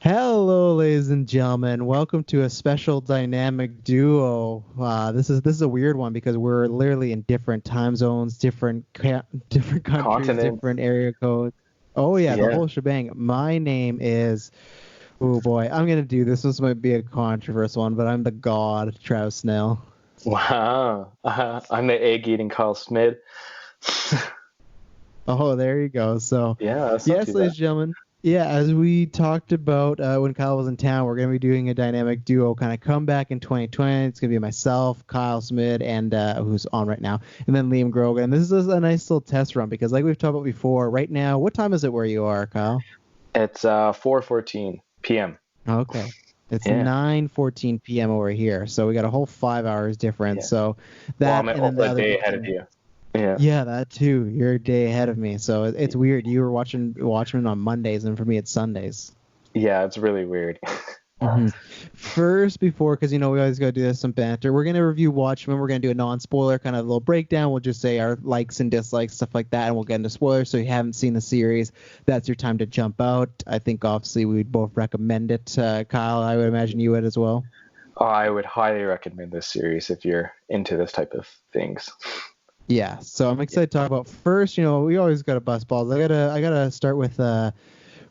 Hello, ladies and gentlemen. Welcome to a special dynamic duo. This is a weird one because we're literally in different time zones, different countries, Continent. different area codes. Oh yeah, the Yeah. whole shebang. My name is. Oh boy, I'm gonna do this. This might be a controversial one, but I'm the God, Travis Snell. Wow. I'm the egg eating Carl Smith. Oh, there you go. So, Yeah, that's not yes, too bad. ladies and gentlemen. Yeah, as we talked about when Kyle was in town, we're going to be doing a dynamic duo kind of comeback in 2020. It's going to be myself, Kyle Smith, and who's on right now, and then Liam Grogan. This is a nice little test run because, like we've talked about before, right now, what time is it where you are, Kyle? It's 4:14 p.m. Okay. It's Yeah. 9:14 p.m. over here, so we got a whole 5 hours difference. Yeah. So Well, that, I'm and then the a other day big ahead of thing. you. Yeah. Yeah, that too. You're a day ahead of me, so it's weird. You were watching Watchmen on Mondays, and for me, it's Sundays. Yeah, it's really weird. hmm First, before, because we always got to do this some banter. We're gonna review Watchmen. We're gonna do a non-spoiler kind of little breakdown. We'll just say our likes and dislikes, stuff like that, and we'll get into spoilers. So if you haven't seen the series, that's your time to jump out. I think obviously we'd both recommend it. Kyle, I would imagine you would as well. I would highly recommend this series if you're into this type of things. Yeah, so I'm Yeah. excited to talk about first. We always got to bust balls. I gotta start with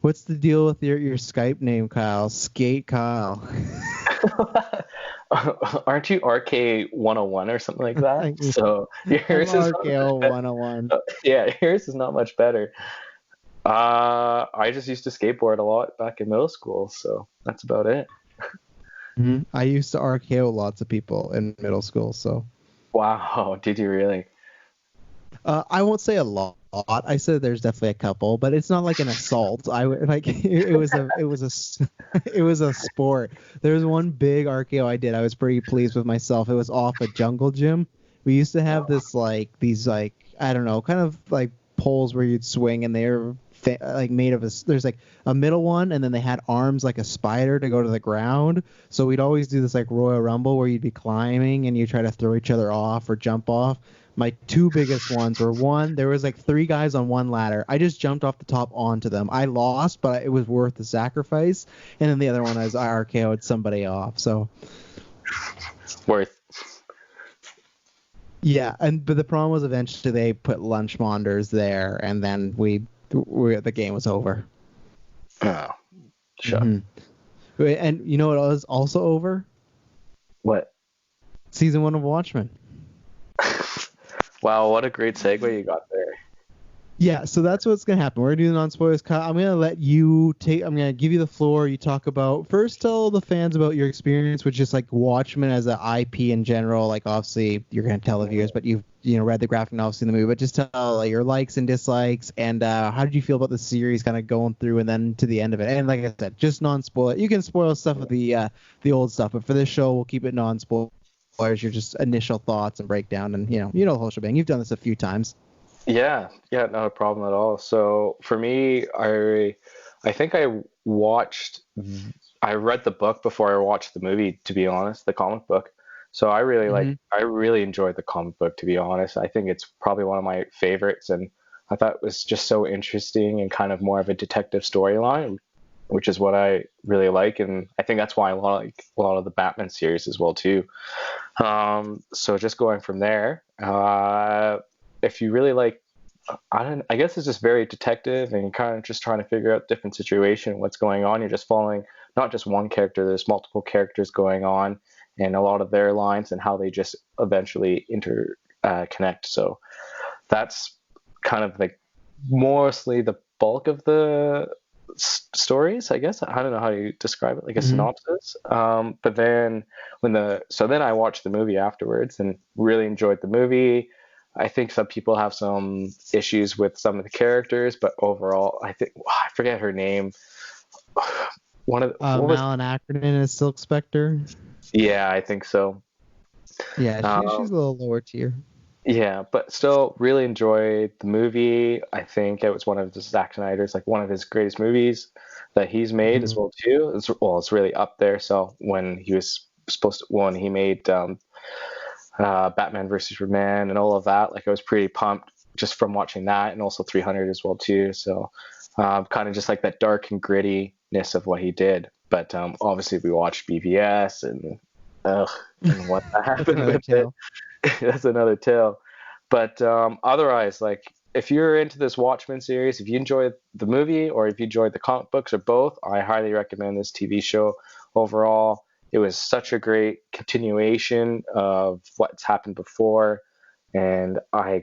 what's the deal with your Skype name, Kyle? Skate Kyle. Aren't you RK 101 or something like that? So I'm yours is not RKO much better. 101. Yeah, yours is not much better. I just used to skateboard a lot back in middle school, so that's about it. I used to RKO lots of people in middle school, so Wow, did you really? I won't say a lot. I said there's definitely a couple, but it's not like an assault. Like it was a sport. There was one big RKO I did. I was pretty pleased with myself. It was off a jungle gym. We used to have Oh, these I don't know, kind of like poles where you'd swing, and they're like made of there's like a middle one, and then they had arms like a spider to go to the ground. So we'd always do this like Royal Rumble where you'd be climbing and you try to throw each other off or jump off. My two biggest ones were, one, there was like three guys on one ladder. I just jumped off the top onto them. I lost, but it was worth the sacrifice. And then the other one is I RKO'd somebody off. So worth. yeah, but the problem was eventually they put lunch monitors there, and then the game was over. Oh, sure. hmm And you know what was also over? What? Season 1 of Watchmen. Wow, what a great segue you got there. Yeah, so that's what's gonna happen. We're gonna do the non-spoilers. Kyle, I'm gonna let you take. I'm gonna give you the floor. You talk about first. Tell the fans about your experience with just like Watchmen as an IP in general. Like obviously you're gonna tell the viewers, but you've read the graphic novel, seen the movie. But just tell like, your likes and dislikes, and how did you feel about the series, kind of going through and then to the end of it. And like I said, just non-spoiler. You can spoil stuff of the old stuff, but for this show, we'll keep it non-spoilers. Your just initial thoughts and breakdown, and the whole shebang. You've done this a few times. Yeah, not a problem at all. So for me, I think I read the book before I watched the movie, to be honest, the comic book. So I really enjoyed the comic book, to be honest. I think it's probably one of my favorites, and I thought it was just so interesting and kind of more of a detective storyline, which is what I really like, and I think that's why I like a lot of the Batman series as well too. So just going from there, if you really like, I guess it's just very detective and kind of just trying to figure out different situation, what's going on. You're just following not just one character. There's multiple characters going on, and a lot of their lines and how they just eventually connect. So that's kind of like mostly the bulk of the stories, I guess. I don't know how you describe it, like a hmm synopsis. But then then I watched the movie afterwards and really enjoyed the movie. I think some people have some issues with some of the characters, but overall, I think I forget her name. What was? Malin Ackerman as Silk Spectre. Yeah, I think so. Yeah, she's Um, a little lower tier. yeah, but still really enjoyed the movie. I think it was one of the Zack Snyder's, like one of his greatest movies that he's made as hmm well too. It's really up there. So when he was when he made Batman versus Superman and all of that, like I was pretty pumped just from watching that, and also 300 as well too. So kind of just like that dark and gritty. greatness of what he did. But obviously we watched BVS and what That's happened another with it. tale. That's another tale. But otherwise, like if you're into this Watchmen series, if you enjoyed the movie or if you enjoyed the comic books or both, I highly recommend this TV show. Overall, it was such a great continuation of what's happened before, and I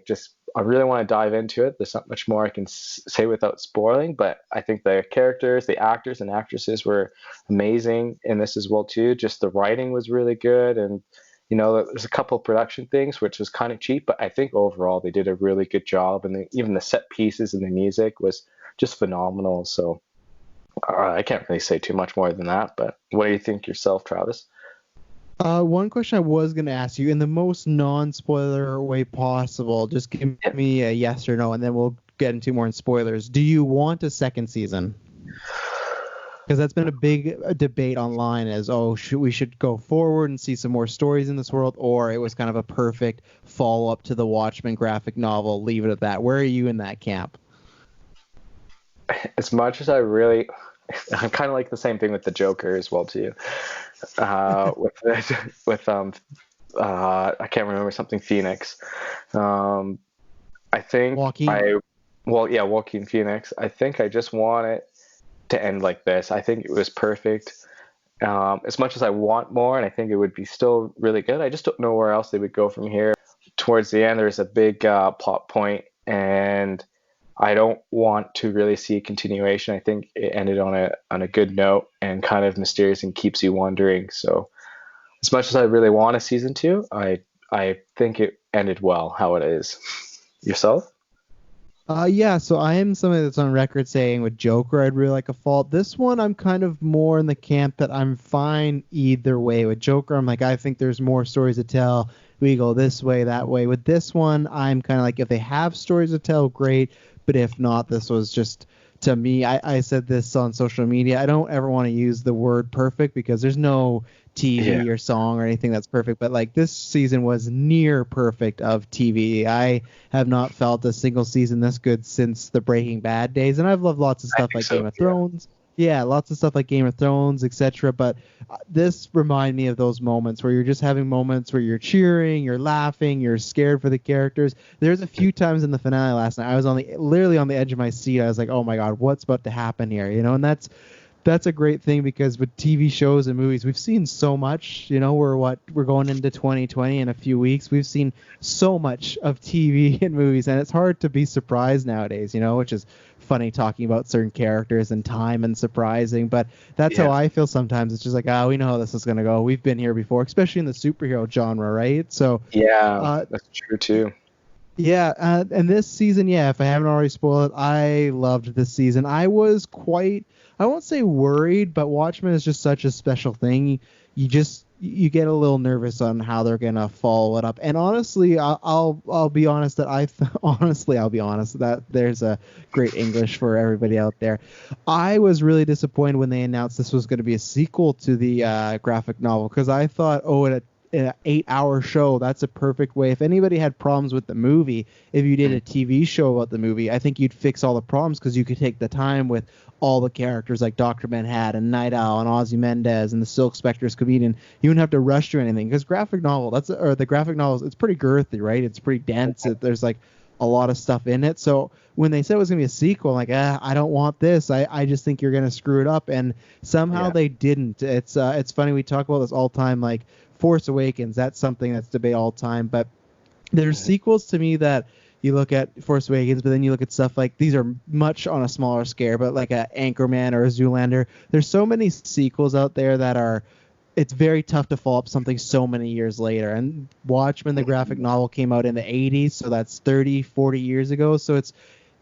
really want to dive into it. There's not much more I can say without spoiling, but I think the characters, the actors and actresses were amazing in this as well too. Just the writing was really good, and there's a couple of production things which was kind of cheap, but I think overall they did a really good job, and even the set pieces and the music was just phenomenal. So I can't really say too much more than that. But what do you think yourself, Travis? One question I was going to ask you in the most non-spoiler way possible. Just give me a yes or no, and then we'll get into more in spoilers. Do you want a second season? Because that's been a big debate online as, we should go forward and see some more stories in this world, or it was kind of a perfect follow-up to the Watchmen graphic novel, leave it at that. Where are you in that camp? As much as I'm kind of like the same thing with the Joker as well too. With I can't remember something Phoenix. I think Joaquin. Joaquin Phoenix. I think I just want it to end like this. I think it was perfect. As much as I want more, and I think it would be still really good, I just don't know where else they would go from here. Towards the end, there's a big plot point, and I don't want to really see a continuation. I think it ended on a good note and kind of mysterious and keeps you wondering. So as much as I really want a season 2, I think it ended well how it is. Yourself? Yeah, so I am somebody that's on record saying with Joker I'd really like a fault. This one I'm kind of more in the camp that I'm fine either way. With Joker, I'm like, I think there's more stories to tell. We go this way, that way. With this one, I'm kind of like, if they have stories to tell, great. But if not, this was just, to me, I said this on social media. I don't ever want to use the word perfect because there's no TV or song or anything that's perfect. But like this season was near perfect of TV. I have not felt a single season this good since the Breaking Bad days. And I've loved lots of stuff like Game of Thrones. Yeah, lots of stuff like Game of Thrones, etc. But this reminded me of those moments where you're just having moments where you're cheering, you're laughing, you're scared for the characters. There's a few times in the finale last night I was literally on the edge of my seat. I was like, oh my God, what's about to happen here? And that's a great thing because with TV shows and movies, we've seen so much. We're going into 2020 in a few weeks. We've seen so much of TV and movies, and it's hard to be surprised nowadays, which is funny talking about certain characters and time and surprising, but that's how I feel sometimes. It's just like, we know how this is going to go. We've been here before, especially in the superhero genre, right? So that's true too. Yeah, and this season, if I haven't already spoiled it, I loved this season. I was I won't say worried, but Watchmen is just such a special thing. You get a little nervous on how they're gonna follow it up. And honestly, I'll be honest I'll be honest that there's a great English for everybody out there. I was really disappointed when they announced this was going to be a sequel to the graphic novel because I thought, in an 8-hour show, that's a perfect way. If anybody had problems with the movie, if you did a TV show about the movie, I think you'd fix all the problems because you could take the time with all the characters like Dr. Manhattan, Night Owl, and Ozymandias, and the Silk Spectre's comedian. You wouldn't have to rush through anything because the graphic novels, it's pretty girthy, right? It's pretty dense. There's like a lot of stuff in it. So when they said it was gonna be a sequel, I'm like, I don't want this. I just think you're gonna screw it up, and somehow they didn't. It's funny, we talk about this all the time, like Force Awakens. That's something that's debate all the time, but there's sequels to me that you look at Force Awakens, but then you look at stuff like these are much on a smaller scale, but like a Anchorman or a Zoolander. There's so many sequels out there that it's very tough to follow up something so many years later. And Watchmen, the graphic novel, came out in the 80s, so that's 30, 40 years ago. So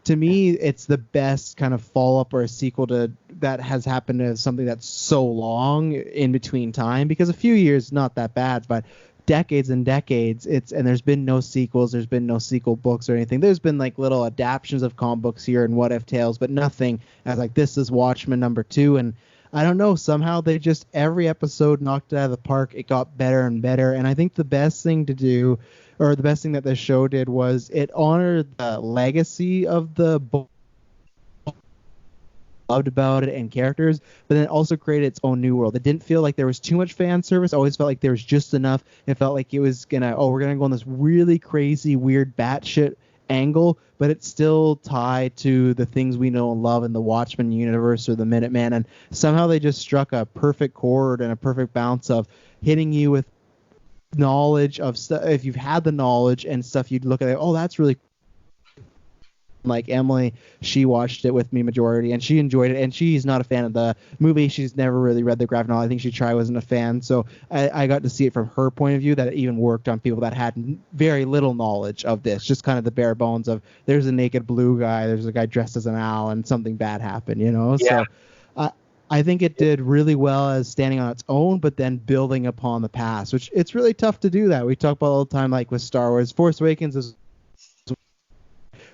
to me, it's the best kind of follow-up or a sequel to that has happened to something that's so long in between time, because a few years, not that bad, but decades and decades, and there's been no sequels, there's been no sequel books or anything. There's been like little adaptions of comic books here and what if tales, but nothing as like, this is Watchmen #2. And I don't know, somehow they just, every episode knocked it out of the park. It got better and better. And I think the best thing to do, or the best thing that the show did, was it honored the legacy of the book loved about it and characters, but then it also created its own new world. It didn't feel like there was too much fan service. I always felt like there was just enough. It felt like it was we're gonna go on this really crazy, weird, batshit angle, but it's still tied to the things we know and love in the Watchmen universe or the Minuteman, and somehow they just struck a perfect chord and a perfect balance of hitting you with knowledge of stuff. If you've had the knowledge and stuff, you'd look at it, oh, that's really like Emily, she watched it with me majority and she enjoyed it, and she's not a fan of the movie. She's never really read the graphic novel. I think she tried, wasn't a fan, so I got to see it from her point of view, that it even worked on people that had very little knowledge of this, just kind of the bare bones of there's a naked blue guy, there's a guy dressed as an owl, and something bad happened, Yeah. So I think it did really well as standing on its own, but then building upon the past, which it's really tough to do that. We talk about all the time, like with Star Wars. Force Awakens is,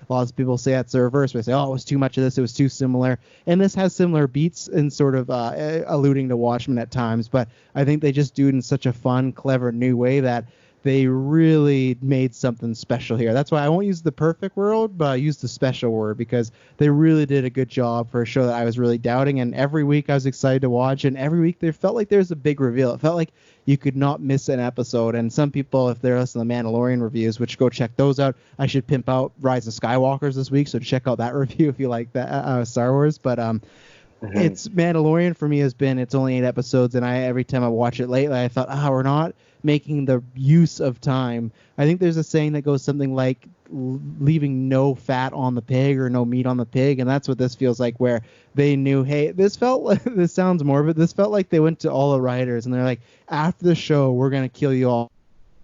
lots of people say that's the reverse. They say, oh, it was too much of this, it was too similar. And this has similar beats and sort of alluding to Watchmen at times, but I think they just do it in such a fun, clever, new way that they really made something special here. That's why I won't use the perfect word, but I use the special word, because they really did a good job for a show that I was really doubting. And every week I was excited to watch, and every week there felt like there was a big reveal. It felt like you could not miss an episode. And some people, if they're listening to the Mandalorian reviews, which go check those out, I should pimp out Rise of Skywalkers this week, so check out that review if you like that Star Wars. But it's Mandalorian for me has been, it's only 8 episodes, and every time I watch it lately, I thought, we're not making the use of time. I think there's a saying that goes something like leaving no fat on the pig or no meat on the pig, and that's what this feels like, where they knew, hey, this sounds morbid, this felt like they went to all the writers and they're like, after the show we're going to kill you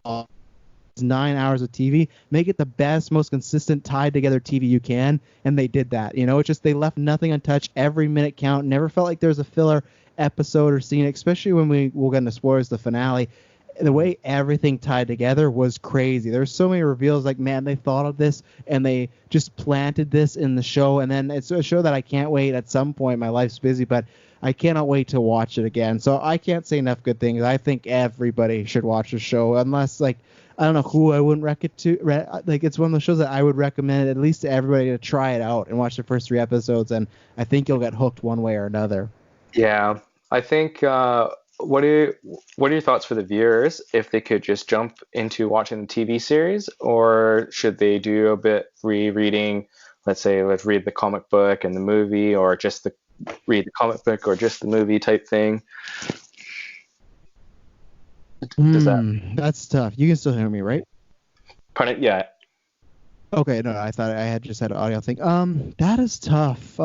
all. 9 hours of TV, make it the best, most consistent, tied together TV you can, and they did that. It's just they left nothing untouched. Every minute count. Never felt like there was a filler episode or scene, especially when we'll get into spoilers, the finale. The way everything tied together was crazy. There's so many reveals, like, man, they thought of this and they just planted this in the show. And then it's a show that I can't wait. At some point, my life's busy, but I cannot wait to watch it again. So I can't say enough good things. I think everybody should watch the show, unless, like, I don't know who I wouldn't it's one of the shows that I would recommend at least to everybody to try it out and watch the first 3 episodes, and I think you'll get hooked one way or another. Yeah, I think. What are your thoughts for the viewers if they could just jump into watching the TV series, or should they do a bit rereading? Let's read the comic book and the movie, or just read the comic book or just the movie type thing. That's tough. You can still hear me, right? Pardon? Yeah. Okay, no, I thought I had just had an audio thing. That is tough.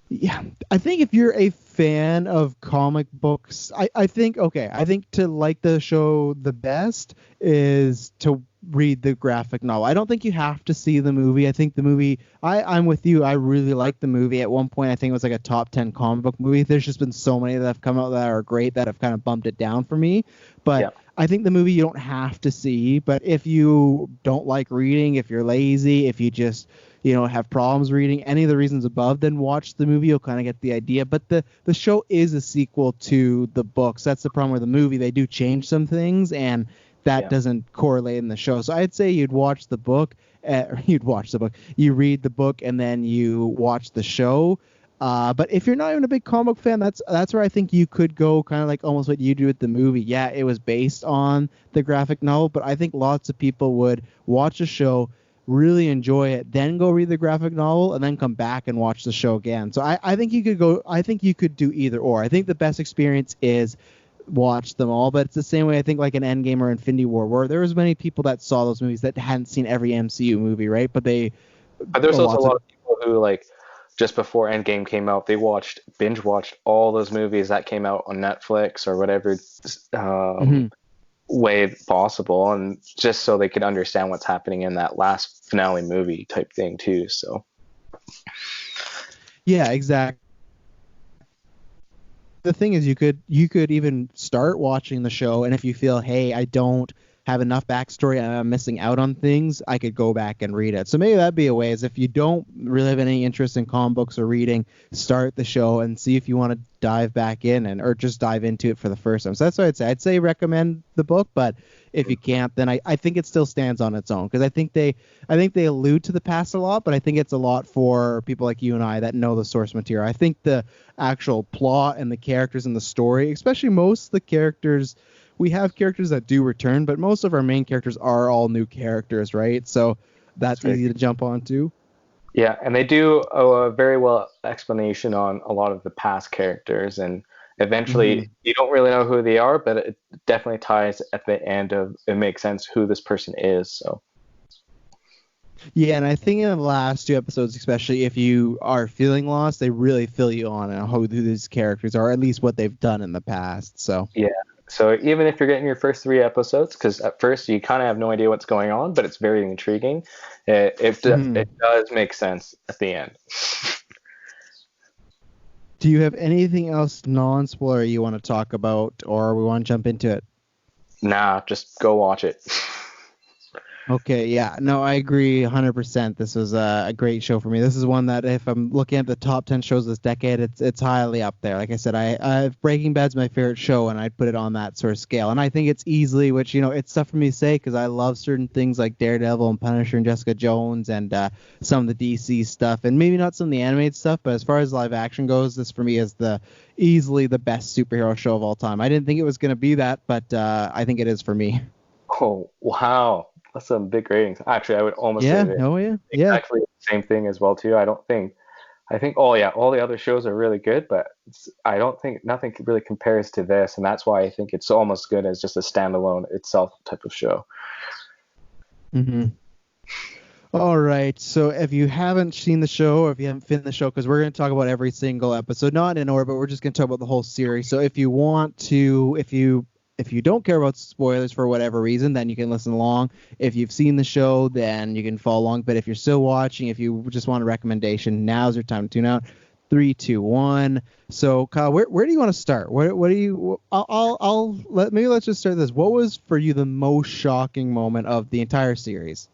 Yeah, I think if you're a fan of comic books, I think to like the show the best is to read the graphic novel. I don't think you have to see the movie. I think the movie, I'm with you. I really like the movie. At one point, I think it was like a top 10 comic book movie. There's just been so many that have come out that are great that have kind of bumped it down for me. But yeah. I think the movie you don't have to see. But if you don't like reading, if you're lazy, if you just have problems reading, any of the reasons above, then watch the movie. You'll kind of get the idea. But the show is a sequel to the books. That's the problem with the movie. They do change some things, and that doesn't correlate in the show. So I'd say you'd watch the book. You read the book, and then you watch the show. But if you're not even a big comic fan, that's where I think you could go, kind of like almost what you do with the movie. Yeah, it was based on the graphic novel, but I think lots of people would watch a show, really enjoy it, then go read the graphic novel, and then come back and watch the show again. So I think you could do either or. I think the best experience is watch them all, but it's the same way I think like an Endgame or Infinity War, where there was many people that saw those movies that hadn't seen every MCU movie, right? But there's also a lot of people who, like, just before Endgame came out, they binge watched all those movies that came out on Netflix or whatever way possible, and just so they could understand what's happening in that last finale movie type thing too. So yeah, exactly. The thing is, you could even start watching the show, and if you feel, hey, I don't have enough backstory and I'm missing out on things, I could go back and read it. So maybe that'd be a way, is if you don't really have any interest in comic books or reading, start the show and see if you want to dive back in or just dive into it for the first time. So that's what I'd say. I'd say recommend the book, but if you can't, then I think it still stands on its own, because I think they allude to the past a lot, but I think it's a lot for people like you and I that know the source material. I think the actual plot and the characters and the story, especially most of the characters, we have characters that do return, but most of our main characters are all new characters, right? So that's easy to jump onto. Yeah, and they do a very well explanation on a lot of the past characters, and eventually you don't really know who they are, but it definitely ties at the end of it makes sense who this person is. So yeah, and I think in the last 2 episodes, especially if you are feeling lost, they really fill you on who these characters are, at least what they've done in the past. So yeah, so even if you're getting your first 3 episodes, because at first you kind of have no idea what's going on, but it's very intriguing, it does make sense at the end. Do you have anything else non-spoiler you want to talk about, or we want to jump into it? Nah, just go watch it. Okay, yeah, no, I agree 100%. This was a great show for me. This is one that, if I'm looking at the top 10 shows this decade, it's highly up there. Like I said, I Breaking Bad's my favorite show, and I'd put it on that sort of scale. And I think it's easily, which, it's tough for me to say because I love certain things like Daredevil and Punisher and Jessica Jones and some of the DC stuff, and maybe not some of the animated stuff, but as far as live action goes, this for me is easily the best superhero show of all time. I didn't think it was going to be that, but I think it is for me. Oh, wow. That's some big ratings. Actually, I would almost say exactly the same thing as well too. I think all the other shows are really good, but I don't think nothing really compares to this, and that's why I think it's almost good as just a standalone itself type of show. All right, so if you haven't seen the show, or if you haven't finished the show, because we're going to talk about every single episode, not in order, but we're just going to talk about the whole series. So if you want to, if you don't care about spoilers for whatever reason, then you can listen along. If you've seen the show, then you can follow along. But if you're still watching, if you just want a recommendation, now's your time to tune out. 3, 2, 1. So Kyle, where do you want to start? What do you? Let's just start this. What was for you the most shocking moment of the entire series?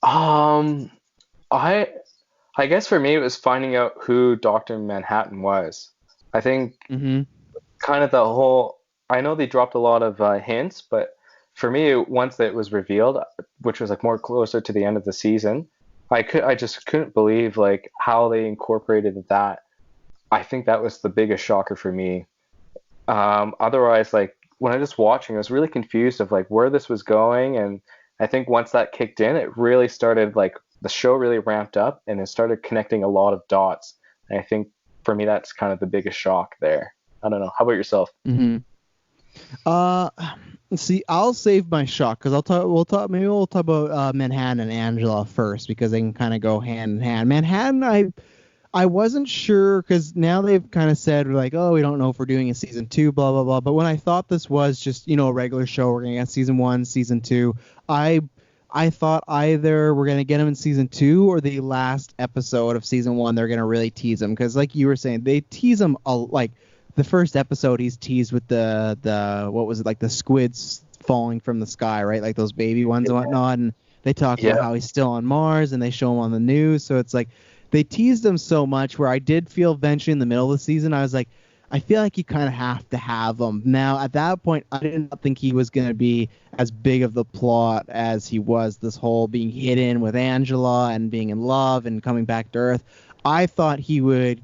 I guess for me it was finding out who Dr. Manhattan was. I think kind of the whole. I know they dropped a lot of hints, but for me, once it was revealed, which was like more closer to the end of the season, I just couldn't believe like how they incorporated that. I think that was the biggest shocker for me. Otherwise, like when I was just watching, I was really confused of like where this was going, and I think once that kicked in, it really started like the show really ramped up and it started connecting a lot of dots. And I think for me, that's kind of the biggest shock there. I don't know. How about yourself? See, I'll save my shock because we'll talk about Manhattan and Angela first, because they can kind of go hand in hand. Manhattan, I wasn't sure, because now they've kind of said like, oh, we don't know if we're doing a season 2, blah blah blah. But when I thought this was just a regular show, we're gonna get season 1, season 2, I thought either we're gonna get him in season 2 or the last episode of season 1 they're gonna really tease him, because like you were saying, they tease him like. The first episode, he's teased with the what was it, like the squids falling from the sky, right? Like those baby ones and whatnot. And they talk about how he's still on Mars, and they show him on the news. So it's like they teased him so much where I did feel eventually in the middle of the season, I was like, I feel like you kind of have to have him. Now, at that point, I didn't think he was going to be as big of the plot as he was, this whole being hidden with Angela and being in love and coming back to Earth. I thought he would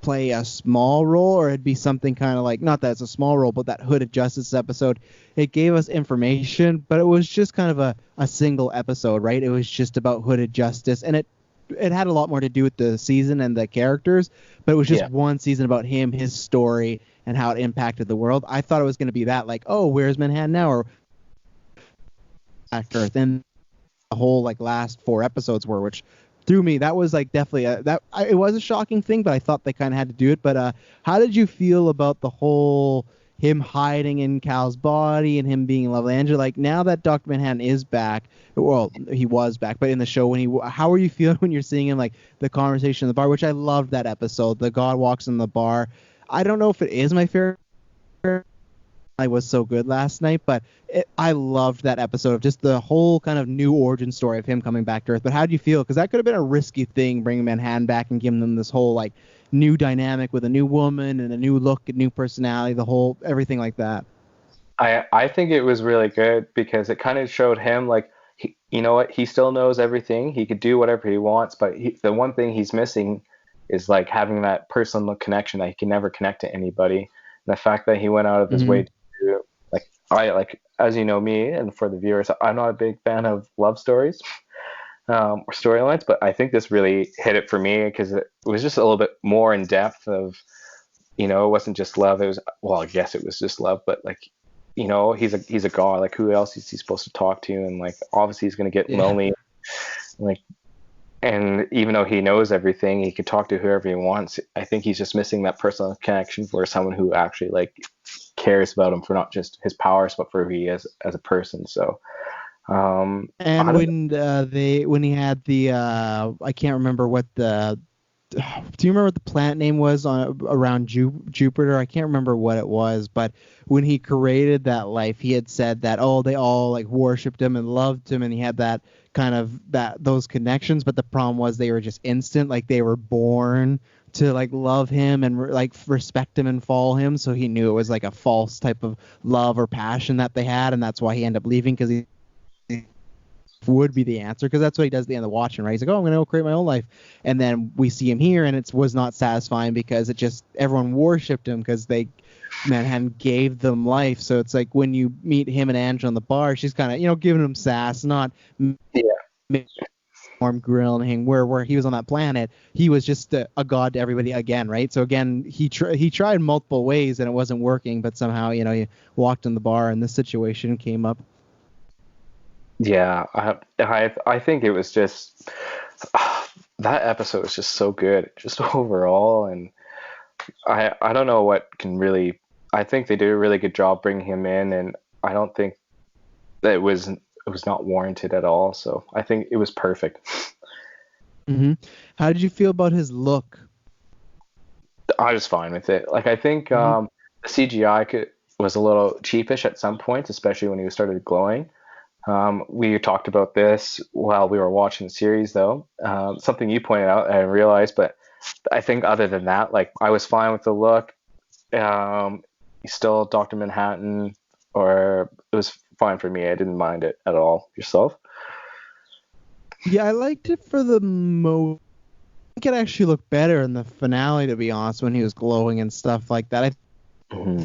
play a small role, or it'd be something kind of like, not that it's a small role, but that Hooded Justice episode, it gave us information, but it was just kind of a single episode, right? It was just about Hooded Justice, and it had a lot more to do with the season and the characters, but it was just one season about him, his story, and how it impacted the world. I thought it was going to be that, like, oh, where's Manhattan now, or Earth, and the whole like last 4 episodes were, which through me, that was like definitely it was a shocking thing, but I thought they kind of had to do it. But how did you feel about the whole him hiding in Cal's body and him being in love with Angela? Like, now that Dr. Manhattan is back, well, he was back, but in the show, how are you feeling when you're seeing him, like the conversation in the bar, which I loved that episode, the God walks in the bar. I don't know if it is my favorite was so good last night, but I loved that episode of just the whole kind of new origin story of him coming back to Earth. But how do you feel? Because that could have been a risky thing, bringing Manhattan back and giving them this whole like new dynamic with a new woman and a new look, a new personality, the whole everything like that. I think it was really good because it kind of showed him like you know what, he still knows everything. He could do whatever he wants, but the one thing he's missing is like having that personal connection that he can never connect to anybody. And the fact that he went out of his Mm-hmm. way to do, like as you know me and for the viewers, I'm not a big fan of love stories or storylines, but I think this really hit it for me because it was just a little bit more in depth of, it wasn't just love. It was, well, I guess it was just love, but like, he's a god. Like, who else is he supposed to talk to? And like, obviously, he's gonna get Yeah. lonely. Like, and even though he knows everything, he can talk to whoever he wants. I think he's just missing that personal connection for someone who actually like cares about him for not just his powers, but for who he is as a person. So, I And don't. when he had the I can't remember what the do you remember what the planet name was around Jupiter? I can't remember what it was, but when he created that life, he had said that they all like worshipped him and loved him, and he had that kind of those connections. But the problem was they were just instant, like they were born to like love him and like respect him and follow him. So he knew it was like a false type of love or passion that they had, and that's why he ended up leaving because he would be the answer because that's what he does at the end of Watchmen, right? He's like, oh, I'm going to go create my own life. And then we see him here and it was not satisfying because everyone worshipped him because Manhattan gave them life. So it's like when you meet him and Angela in the bar, she's kind of, giving him sass, not Yeah, warm grilling him where he was on that planet. He was just a god to everybody again, right? So again, he tried multiple ways and it wasn't working, but somehow, he walked in the bar and this situation came up. yeah. I think it was just that episode was just so good, just overall, and I don't know what can really. I think they did a really good job bringing him in, and I don't think that it was not warranted at all. So I think it was perfect. Mm-hmm. How did you feel about his look? I was fine with it. Like I think Mm-hmm. the CGI was a little cheapish at some points, especially when he started glowing. We talked about this while we were watching the series, though. Something you pointed out, I realized, but I think other than that, like I was fine with the look. He's still Dr. Manhattan, or it was fine for me. I didn't mind it at all. Yourself? Yeah, I liked it for the most. I think it actually looked better in the finale, to be honest, when he was glowing and stuff like that. Hmm.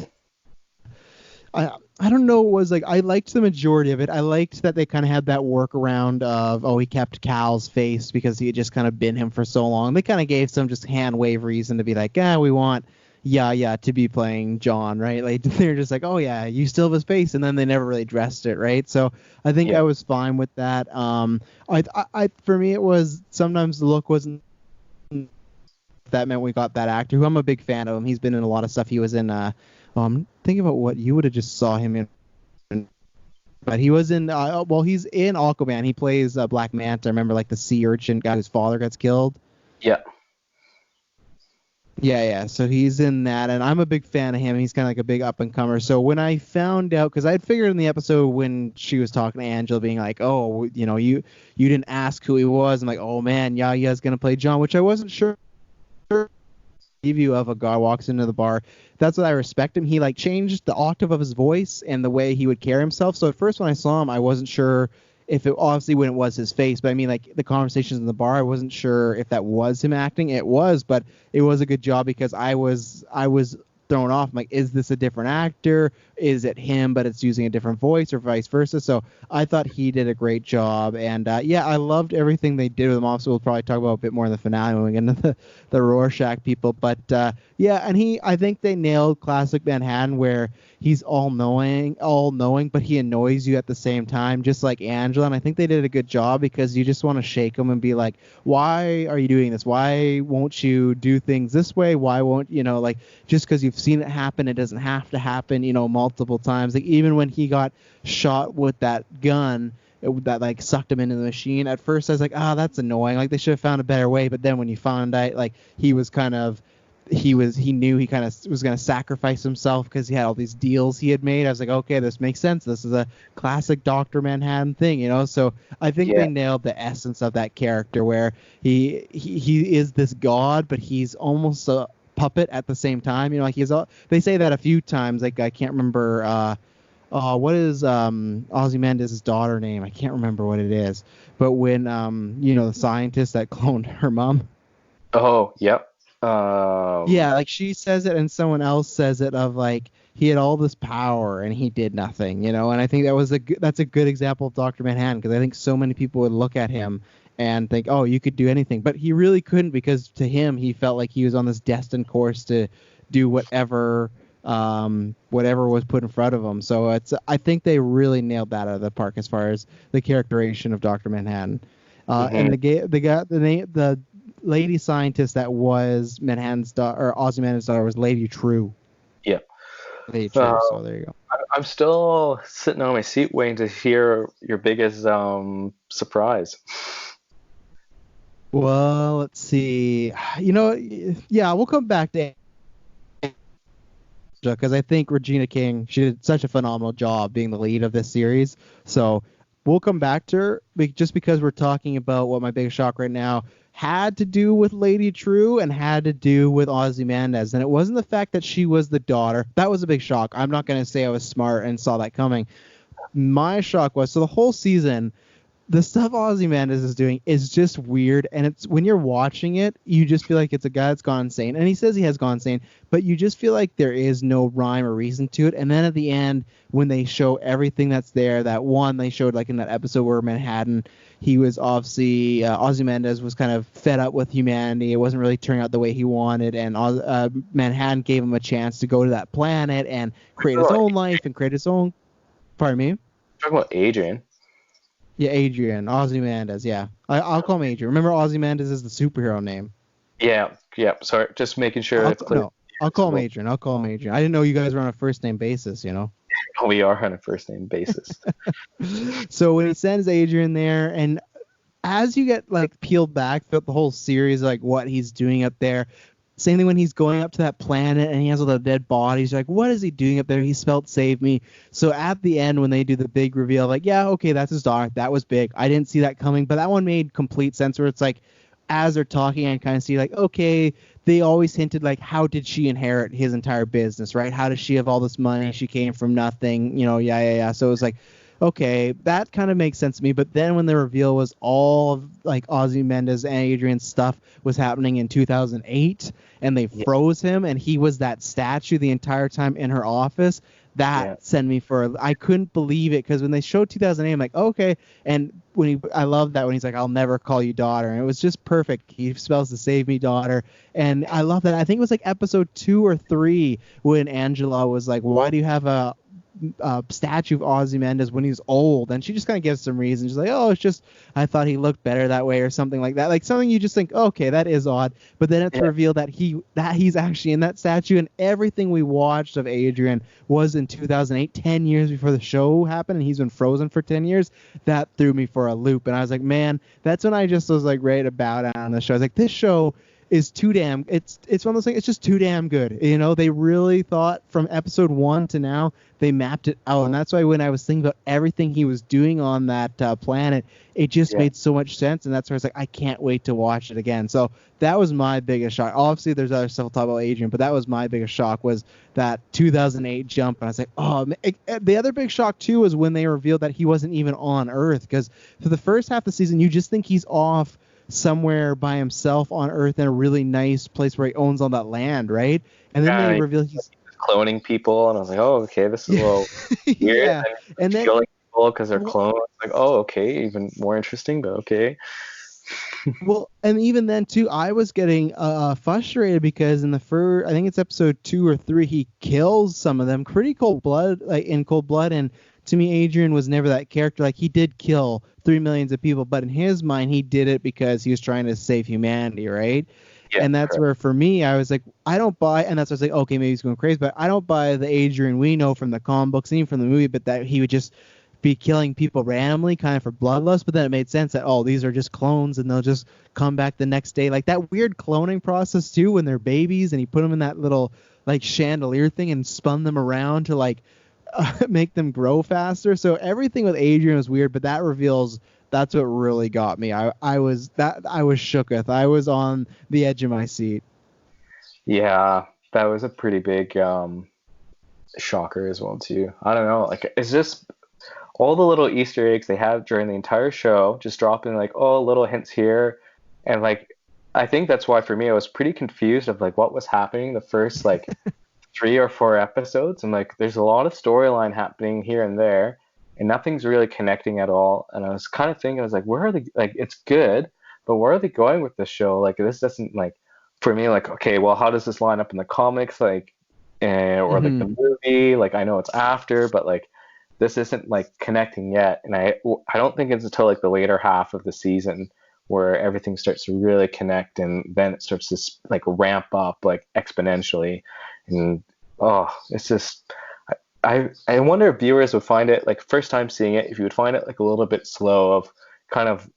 I don't know. It was like I liked the majority of it. I liked that they kind of had that workaround of he kept Cal's face because he had just kind of been him for so long. They kind of gave some just hand wave reason to be like, we want to be playing John, right? Like they're just like, oh yeah, you still have his face, and then they never really addressed it, right? So I think Yeah. I was fine with that. I for me it was sometimes the look wasn't. That meant we got that actor who I'm a big fan of him. He's been in a lot of stuff. He was in think about what you would have just saw him in, but he was in he's in Aquaman. He plays Black Manta. Remember like the sea urchin guy whose father gets killed? Yeah. Yeah. So he's in that, and I'm a big fan of him. He's kind of like a big up and comer. So when I found out, because I'd figured in the episode when she was talking to Angela, being like, "Oh, you didn't ask who he was," I'm like, "Oh man, Yaya's gonna play John," which I wasn't sure. Preview of a guy walks into the bar. That's what I respect him. He like changed the octave of his voice and the way he would carry himself. So at first when I saw him, I wasn't sure if it obviously when it was his face, but I mean like the conversations in the bar, I wasn't sure if that was him acting. It was, but it was a good job because I was thrown off. I'm like, is this a different actor? Is it him, but it's using a different voice or vice versa? So I thought he did a great job. And I loved everything they did with him. Also, we'll probably talk about a bit more in the finale when we get into the Rorschach people. But and I think they nailed classic Manhattan where he's all knowing, but he annoys you at the same time, just like Angela. And I think they did a good job because you just want to shake him and be like, why are you doing this? Why won't you do things this way? Why won't, like just because you've seen it happen, it doesn't have to happen, multiple times. Like even when he got shot with that gun that like sucked him into the machine, at first I was like, that's annoying. Like they should have found a better way. But then when you found out like he was kind of he knew he kind of was going to sacrifice himself because he had all these deals he had made. I was like, okay, this makes sense. This is a classic Dr. Manhattan thing, you know? So I think they nailed the essence of that character where he is this god, but he's almost a puppet at the same time. You know, like they say that a few times. Like, I can't remember, what is Ozymandias' daughter name? I can't remember what it is. But when, the scientist that cloned her mom. Oh, yep. Yeah, like she says it and someone else says it of like he had all this power and he did nothing, you know. And I think that's a good example of Dr. Manhattan, because I think so many people would look at him and think, oh, you could do anything, but he really couldn't, because to him he felt like he was on this destined course to do whatever was put in front of him. So I think they really nailed that out of the park as far as the characterization of Dr. Manhattan. And the lady scientist that was Manhattan's daughter, or Ozymandias' daughter, was Lady True. Yeah. Lady True. So there you go. I'm still sitting on my seat waiting to hear your biggest surprise. Well, let's see. We'll come back to, because I think Regina King, she did such a phenomenal job being the lead of this series. So we'll come back to her, just because we're talking about what my biggest shock right now had to do with Lady True and had to do with Ozymandias. And it wasn't the fact that she was the daughter. That was a big shock. I'm not going to say I was smart and saw that coming. My shock was, so the whole season, the stuff Ozymandias is doing is just weird, and it's, when you're watching it, you just feel like it's a guy that's gone insane, and he says he has gone insane, but you just feel like there is no rhyme or reason to it. And then at the end, when they show everything that's there, they showed like in that episode where Manhattan, he was obviously Ozymandias was kind of fed up with humanity. It wasn't really turning out the way he wanted, and Manhattan gave him a chance to go to that planet and create his own life and create his own. Pardon me? You're talking about Adrian. Yeah, Adrian. Ozymandias, yeah. I'll call him Adrian. Remember, Ozymandias is the superhero name. Yeah. Sorry, just making sure it's clear. No, I'll call him Adrian. I didn't know you guys were on a first-name basis, you know? We are on a first-name basis. So when he sends Adrian there, and as you get, like, peeled back throughout the whole series, like, what he's doing up there, same thing when he's going up to that planet and he has all the dead bodies. You're like, what is he doing up there? He spelled save me. So at the end, when they do the big reveal, like, yeah, okay, that's his daughter. That was big. I didn't see that coming, but that one made complete sense, where it's like, as they're talking, I kind of see like, okay, they always hinted like, how did she inherit his entire business, right? How does she have all this money? She came from nothing, you know, yeah. So it was like, okay, that kind of makes sense to me. But then when the reveal was all of like Ozymandias and Adrian's stuff was happening in 2008, and they froze him, and he was that statue the entire time in her office, that sent me I couldn't believe it, because when they showed 2008, I'm like, okay. And I love that when he's like, I'll never call you daughter. And it was just perfect. He spells to save me daughter. And I love that. I think it was like episode 2 or 3 when Angela was like, why do you have a statue of Ozymandias when he's old? And she just kind of gives some reason. She's like, oh, it's just, I thought he looked better that way, or something like that. Like something you just think, okay, that is odd. But then it's revealed that he's actually in that statue, and everything we watched of Adrian was in 2008, 10 years before the show happened, and he's been frozen for 10 years. That threw me for a loop. And I was like, man, that's when I just was like ready to bow down on the show. I was like, this show is too damn, it's one of those things, it's just too damn good. You know, they really thought from episode 1 to now, they mapped it out. And that's why when I was thinking about everything he was doing on that planet, it just made so much sense. And that's why I was like, I can't wait to watch it again. So that was my biggest shock. Obviously, there's other stuff to talk about Adrian, but that was my biggest shock, was that 2008 jump. And I was like, oh, the other big shock, too, was when they revealed that he wasn't even on Earth. Because for the first half of the season, you just think he's off somewhere by himself on Earth in a really nice place where he owns all that land, right? And then they reveal he's cloning people, and I was like, oh, okay, this is a little weird. And then killing people because they're clones. Like, oh, okay, even more interesting, but okay. Well, and even then too, I was getting frustrated because in the I think it's episode 2 or 3, he kills some of them pretty cold blood, like in cold blood. And to me, Adrian was never that character. Like, he did kill 3 million of people, but in his mind, he did it because he was trying to save humanity, right? Yeah, and that's where, for me, I was like, I don't buy, and that's why I was like, okay, maybe he's going crazy, but I don't buy the Adrian we know from the comic books and even from the movie, but that he would just be killing people randomly, kind of for bloodlust. But then it made sense that, oh, these are just clones, and they'll just come back the next day. Like that weird cloning process too, when they're babies, and he put them in that little like chandelier thing and spun them around to like make them grow faster. So everything with Adrian was weird, but that reveals. That's what really got me. I was shooketh. I was on the edge of my seat. Yeah, that was a pretty big shocker as well too. I don't know, like it's just all the little Easter eggs they have during the entire show, just dropping like little hints here, and like I think that's why for me I was pretty confused of like what was happening the first like 3 or 4 episodes, and like there's a lot of storyline happening here and there, and nothing's really connecting at all. And I was kind of thinking, I was like, where are they? Like, it's good, but where are they going with this show? Like, this doesn't like, for me, like, okay, well, how does this line up in the comics? Like, or like the movie? Like, I know it's after, but like, this isn't like connecting yet. And I don't think it's until like the later half of the season where everything starts to really connect, and then it starts to like ramp up like exponentially. And it's just. I wonder if viewers would find it like first time seeing it, if you would find it like a little bit slow of kind of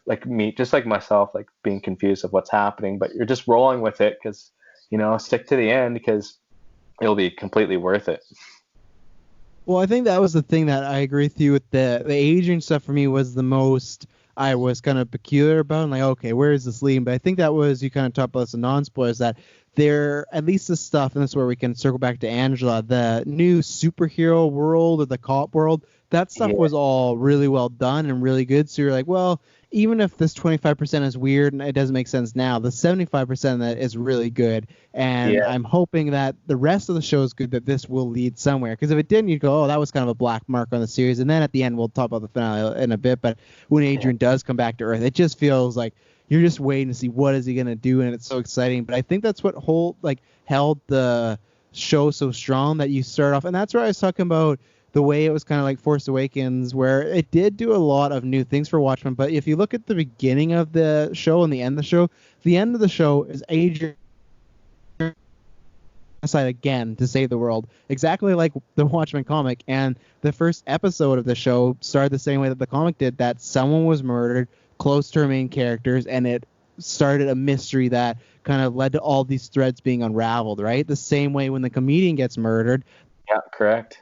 like me, just like myself, like being confused of what's happening, but you're just rolling with it because, stick to the end because it'll be completely worth it. Well, I think that was the thing that I agree with you with the Adrian stuff. For me was the most I was kind of peculiar about. I'm like, okay, where is this leading? But I think that was, you kind of talked about this in non-spoilers, that there, at least the stuff, and this is where we can circle back to Angela, the new superhero world or the cop world, that stuff was all really well done and really good. So you're like, well, even if this 25% is weird and it doesn't make sense now, the 75% that is really good. And I'm hoping that the rest of the show is good, that this will lead somewhere. Because if it didn't, you'd go, oh, that was kind of a black mark on the series. And then at the end, we'll talk about the finale in a bit. But when Adrian does come back to Earth, it just feels like you're just waiting to see what is he going to do. And it's so exciting. But I think that's what held the show so strong, that you start off. And that's where I was talking about the way it was kind of like Force Awakens, where it did do a lot of new things for Watchmen. But if you look at the beginning of the show and the end of the show is Adrian aside again to save the world, exactly like the Watchmen comic. And the first episode of the show started the same way that the comic did, that someone was murdered close to our main characters, and it started a mystery that kind of led to all these threads being unraveled, right? The same way when the comedian gets murdered. Yeah, correct.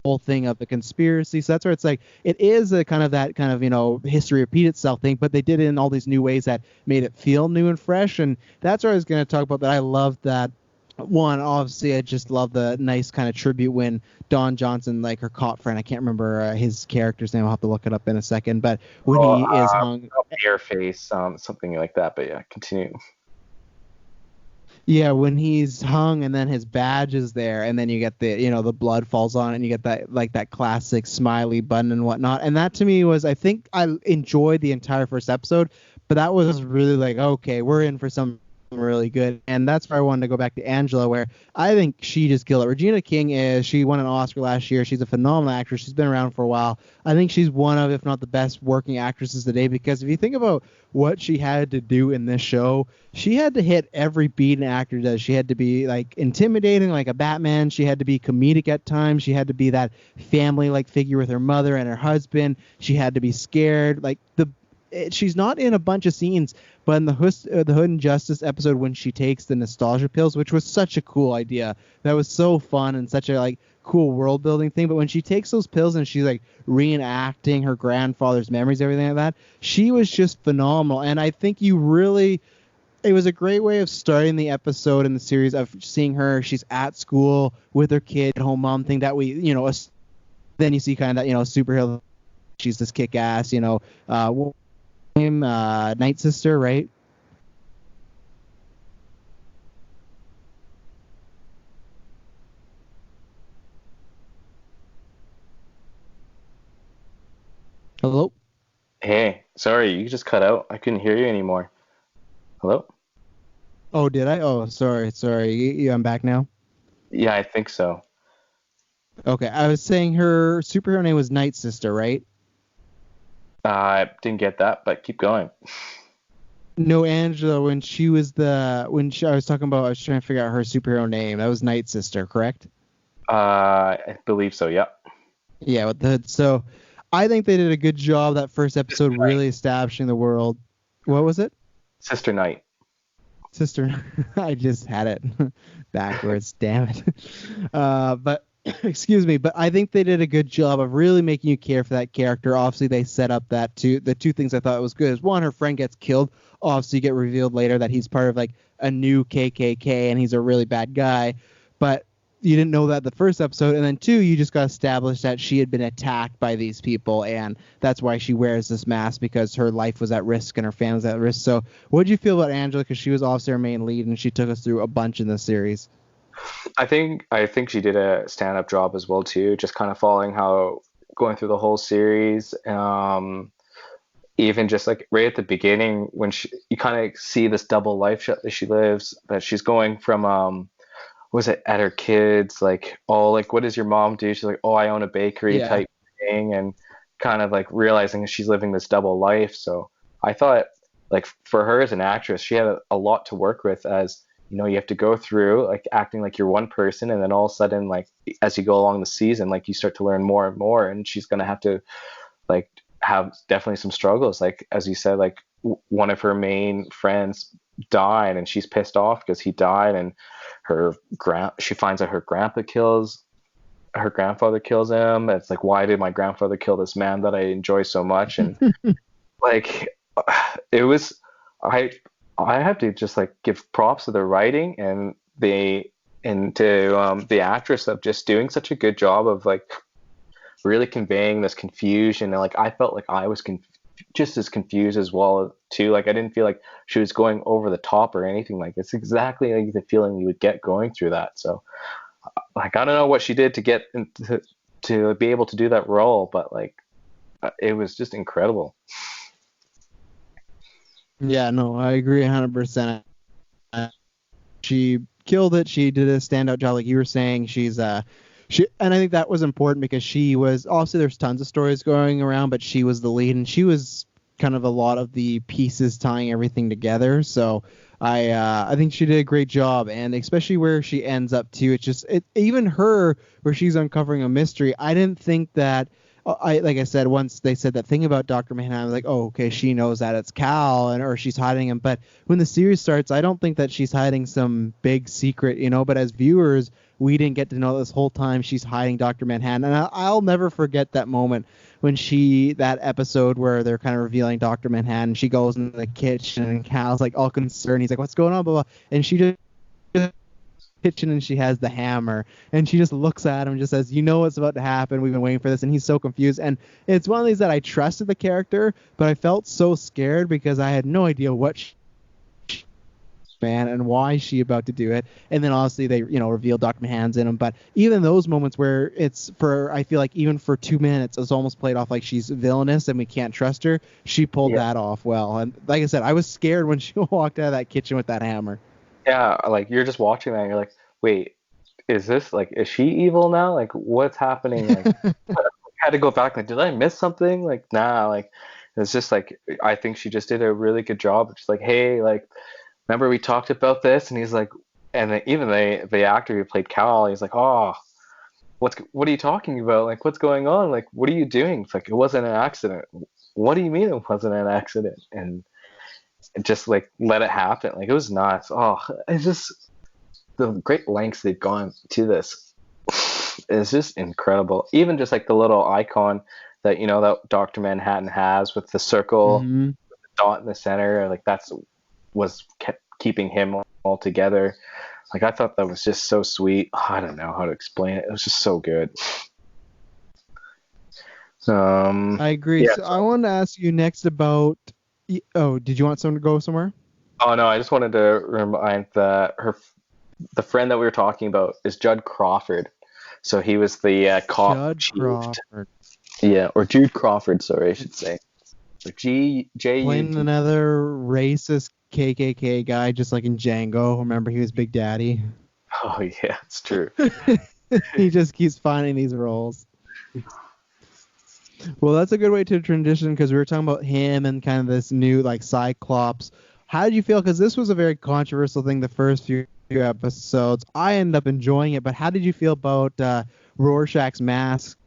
Whole thing of the conspiracy. So that's where it's like, it is a kind of that kind of, history repeat itself thing, but they did it in all these new ways that made it feel new and fresh. And that's where I was going to talk about that. I love that. One, obviously, I just love the nice kind of tribute when Don Johnson, like her cop friend, I can't remember his character's name, I'll have to look it up in a second, but when he is hung... Airface, something like that, but yeah, continue. Yeah, when he's hung and then his badge is there, and then you get the, the blood falls on it, and you get that, like, that classic smiley button and whatnot. And that to me was, I think I enjoyed the entire first episode, but that was really like, okay, we're in for some really good. And that's where I wanted to go back to Angela, where I think she just killed it. Regina King she won an Oscar last year. She's a phenomenal actress. She's been around for a while. I think she's one of, if not the best working actresses today, because if you think about what she had to do in this show, she had to hit every beat an actor does. She had to be like intimidating like a Batman. She had to be comedic at times. She had to be that family like figure with her mother and her husband. She had to be scared. Like she's not in a bunch of scenes, but in the Hood and Justice episode when she takes the nostalgia pills, which was such a cool idea, that was so fun and such a like cool world building thing. But when she takes those pills and she's like reenacting her grandfather's memories, everything like that, she was just phenomenal. And I think it was a great way of starting the episode in the series of seeing her. She's at school with her kid, home mom thing that we, then you see kind of that, superhero. She's this kick ass, Night Sister, right? Hello? Hey, sorry, you just cut out. I couldn't hear you anymore. Hello? Oh, did I? Oh, sorry. I'm back now? Yeah, I think so. Okay, I was saying her superhero name was Night Sister, right? I didn't get that, but keep going. No, Angela, I was talking about, I was trying to figure out her superhero name. That was Night Sister, correct? I believe so, yeah. Yeah, with the hood. So I think they did a good job that first episode Sister Night. really establishing the world. What was it? Sister Night. Sister. I just had it backwards. Damn it. But excuse me. But I think they did a good job of really making you care for that character. Obviously, they set up that too. The two things I thought was good is one, her friend gets killed. Obviously, you get revealed later that he's part of like a new KKK and he's a really bad guy. But you didn't know that the first episode, and then two, you just got established that she had been attacked by these people, and that's why she wears this mask, because her life was at risk and her family was at risk. So what did you feel about Angela, because she was obviously our main lead and she took us through a bunch in this series? I think she did a stand-up job as well too, just kind of following how going through the whole series. Even just like right at the beginning when you kind of see this double life that she lives, that she's going from was it at her kids like, oh, like what does your mom do? She's like, oh, I own a bakery Yeah. type thing, and kind of like realizing she's living this double life. So I thought, like, for her as an actress, she had a lot to work with, as you know, you have to go through like acting like you're one person, and then all of a sudden, like, as you go along the season, like you start to learn more and more, and she's gonna have to like have definitely some struggles, like as you said, like one of her main friends died and she's pissed off because he died, and she finds out her grandfather kills him. It's like, why did my grandfather kill this man that I enjoy so much? And like it was, i I have to just like give props to the writing and to the actress of just doing such a good job of like really conveying this confusion. And like I felt like I was just as confused as well too. Like I didn't feel like she was going over the top or anything. Like it's exactly like the feeling you would get going through that. So like I don't know what she did to get to be able to do that role, but like it was just incredible. Yeah, no, I agree 100%. She killed it. She did a standout job, like you were saying. And I think that was important because she was, obviously there's tons of stories going around, but she was the lead and she was kind of a lot of the pieces tying everything together. So I think she did a great job, and especially where she ends up too. It's just even her where she's uncovering a mystery. I didn't think that. Like I said, once they said that thing about Dr. Manhattan, I was like, oh, okay, she knows that it's Cal, or she's hiding him. But when the series starts, I don't think that she's hiding some big secret, But as viewers, we didn't get to know this whole time she's hiding Dr. Manhattan. And I'll never forget that moment when that episode where they're kind of revealing Dr. Manhattan. She goes into the kitchen and Cal's like all concerned. He's like, what's going on? Blah, blah. And she just kitchen and she has the hammer and she just looks at him and just says, what's about to happen, we've been waiting for this. And he's so confused, and it's one of these that I trusted the character, but I felt so scared because I had no idea what man and why is she about to do it. And then obviously they reveal Dr. Manhattan's in him, but even those moments where I feel like even for 2 minutes it's almost played off like she's villainous and we can't trust her, she pulled that off well. And like I said, I was scared when she walked out of that kitchen with that hammer. Yeah, like you're just watching that and you're like, wait, is she evil now? Like what's happening? Like I had to go back, like, did I miss something? Like, nah, like it's just like I think she just did a really good job. Just like, hey, like, remember we talked about this? And he's like, and then even the actor who played Cal, he's like, oh, what are you talking about? Like, what's going on? Like, what are you doing? It's like, it wasn't an accident. What do you mean it wasn't an accident? And just like let it happen. Like it was nuts. Oh, it's just the great lengths they've gone to this is just incredible. Even just like the little icon that that Dr. Manhattan has with the circle, Mm-hmm. with the dot in the center, like was kept keeping him all together. Like I thought that was just so sweet. Oh, I don't know how to explain it. It was just so good. I agree. Yeah. So I wanted to ask you next about. Oh, did you want someone to go somewhere? Oh no, I just wanted to remind that the friend that we were talking about is Judd Crawford. So he was the cop Judd chief. Crawford. Yeah, or Jude Crawford, sorry, I should say. So Playing another racist KKK guy, just like in Django. Remember, he was Big Daddy. Oh yeah, it's true. He just keeps finding these roles. Well, that's a good way to transition because we were talking about him and kind of this new like Cyclops. How did you feel? Because this was a very controversial thing the first few episodes. I ended up enjoying it, but how did you feel about Rorschach's mask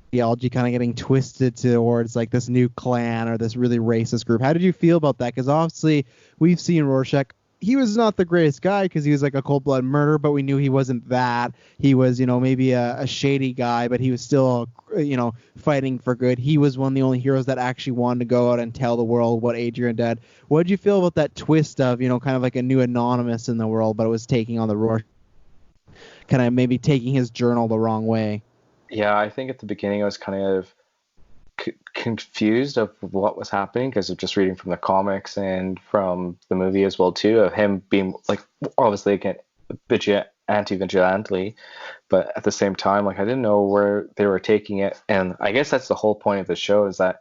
ideology kind of getting twisted towards like this new clan or this really racist group. How did you feel about that? Because obviously we've seen Rorschach. He was not the greatest guy because he was like a cold-blooded murderer, but we knew he wasn't that. He was, maybe a shady guy, but he was still, fighting for good. He was one of the only heroes that actually wanted to go out and tell the world what Adrian did. What did you feel about that twist of, kind of like a new anonymous in the world, but it was taking on the Rorschach, kind of maybe taking his journal the wrong way? Yeah, I think at the beginning I was kind of confused of what was happening because of just reading from the comics and from the movie as well too, of him being like obviously again anti-vigilante, but at the same time like I didn't know where they were taking it. And I guess that's the whole point of the show, is that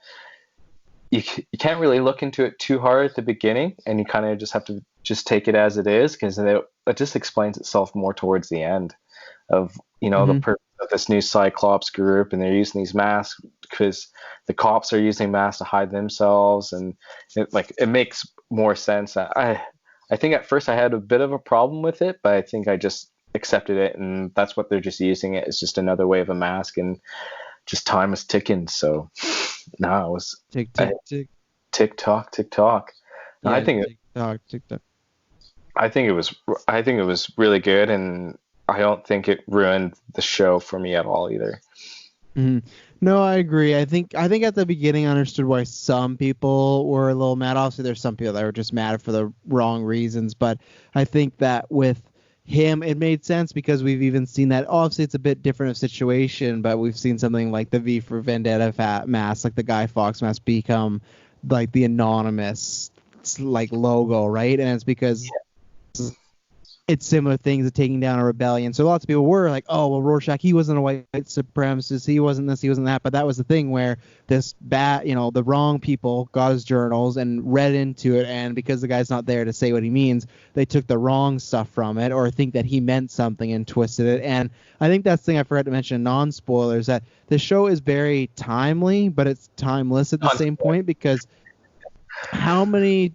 you can't really look into it too hard at the beginning, and you kind of just have to just take it as it is, because it just explains itself more towards the end of the purpose of this new Cyclops group, and they're using these masks because the cops are using masks to hide themselves, and it makes more sense. I think at first I had a bit of a problem with it, but I think I just accepted it, and that's what they're just using it. It's just another way of a mask, and just time is ticking. So now it was tick tick tick tick tock tick tock. Yeah, I think tick tock. I think it was really good, and I don't think it ruined the show for me at all either. Mm-hmm. No, I agree. I think at the beginning I understood why some people were a little mad. Obviously, there's some people that were just mad for the wrong reasons, but I think that with him, it made sense because we've even seen that. Obviously, it's a bit different of situation, but we've seen something like the V for Vendetta mask, like the Guy Fawkes mask, become like the anonymous like logo, right? And it's because it's similar things to taking down a rebellion. So lots of people were like, oh, well, Rorschach, he wasn't a white supremacist. He wasn't this, he wasn't that. But that was the thing where this the wrong people got his journals and read into it. And because the guy's not there to say what he means, they took the wrong stuff from it or think that he meant something and twisted it. And I think that's the thing I forgot to mention, non-spoilers, that the show is very timely, but it's timeless at the same point, because how many,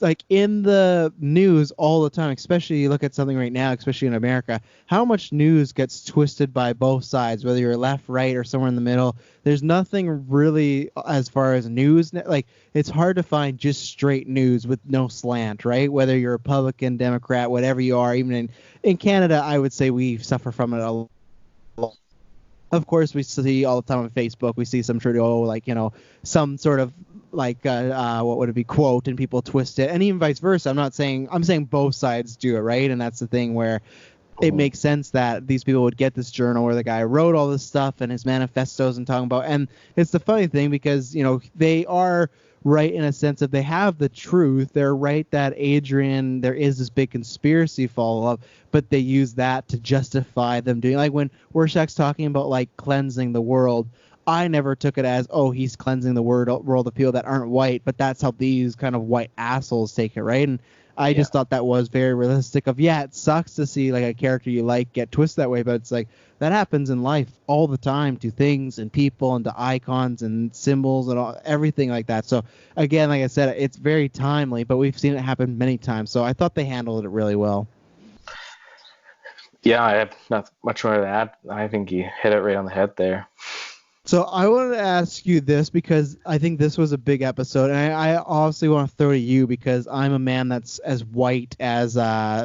like in the news all the time, especially you look at something right now, especially in America, how much news gets twisted by both sides, whether you're left, right, or somewhere in the middle. There's nothing really as far as news. Like, it's hard to find just straight news with no slant, right? Whether you're Republican, Democrat, whatever you are. Even in Canada, I would say we suffer from it a lot. Of course, we see all the time on Facebook, we see some Trudeau, like, some sort of like what would it be, quote, and people twist it, and even vice versa. I'm saying both sides do it, right? And that's the thing where it makes sense that these people would get this journal where the guy wrote all this stuff and his manifestos and talking about, and it's the funny thing because they are right in a sense that they have the truth. They're right that Adrian, there is this big conspiracy follow-up, but they use that to justify them doing, like when Rorschach's talking about like cleansing the world, I never took it as, oh, he's cleansing the world of people that aren't white, but that's how these kind of white assholes take it, right? And I just thought that was very realistic of, it sucks to see like a character you like get twisted that way, but it's like that happens in life all the time to things and people and to icons and symbols and everything like that. So again, like I said, it's very timely, but we've seen it happen many times. So I thought they handled it really well. Yeah, I have not much more to add. I think you hit it right on the head there. So I wanted to ask you this because I think this was a big episode, and I obviously want to throw to you because I'm a man that's as white as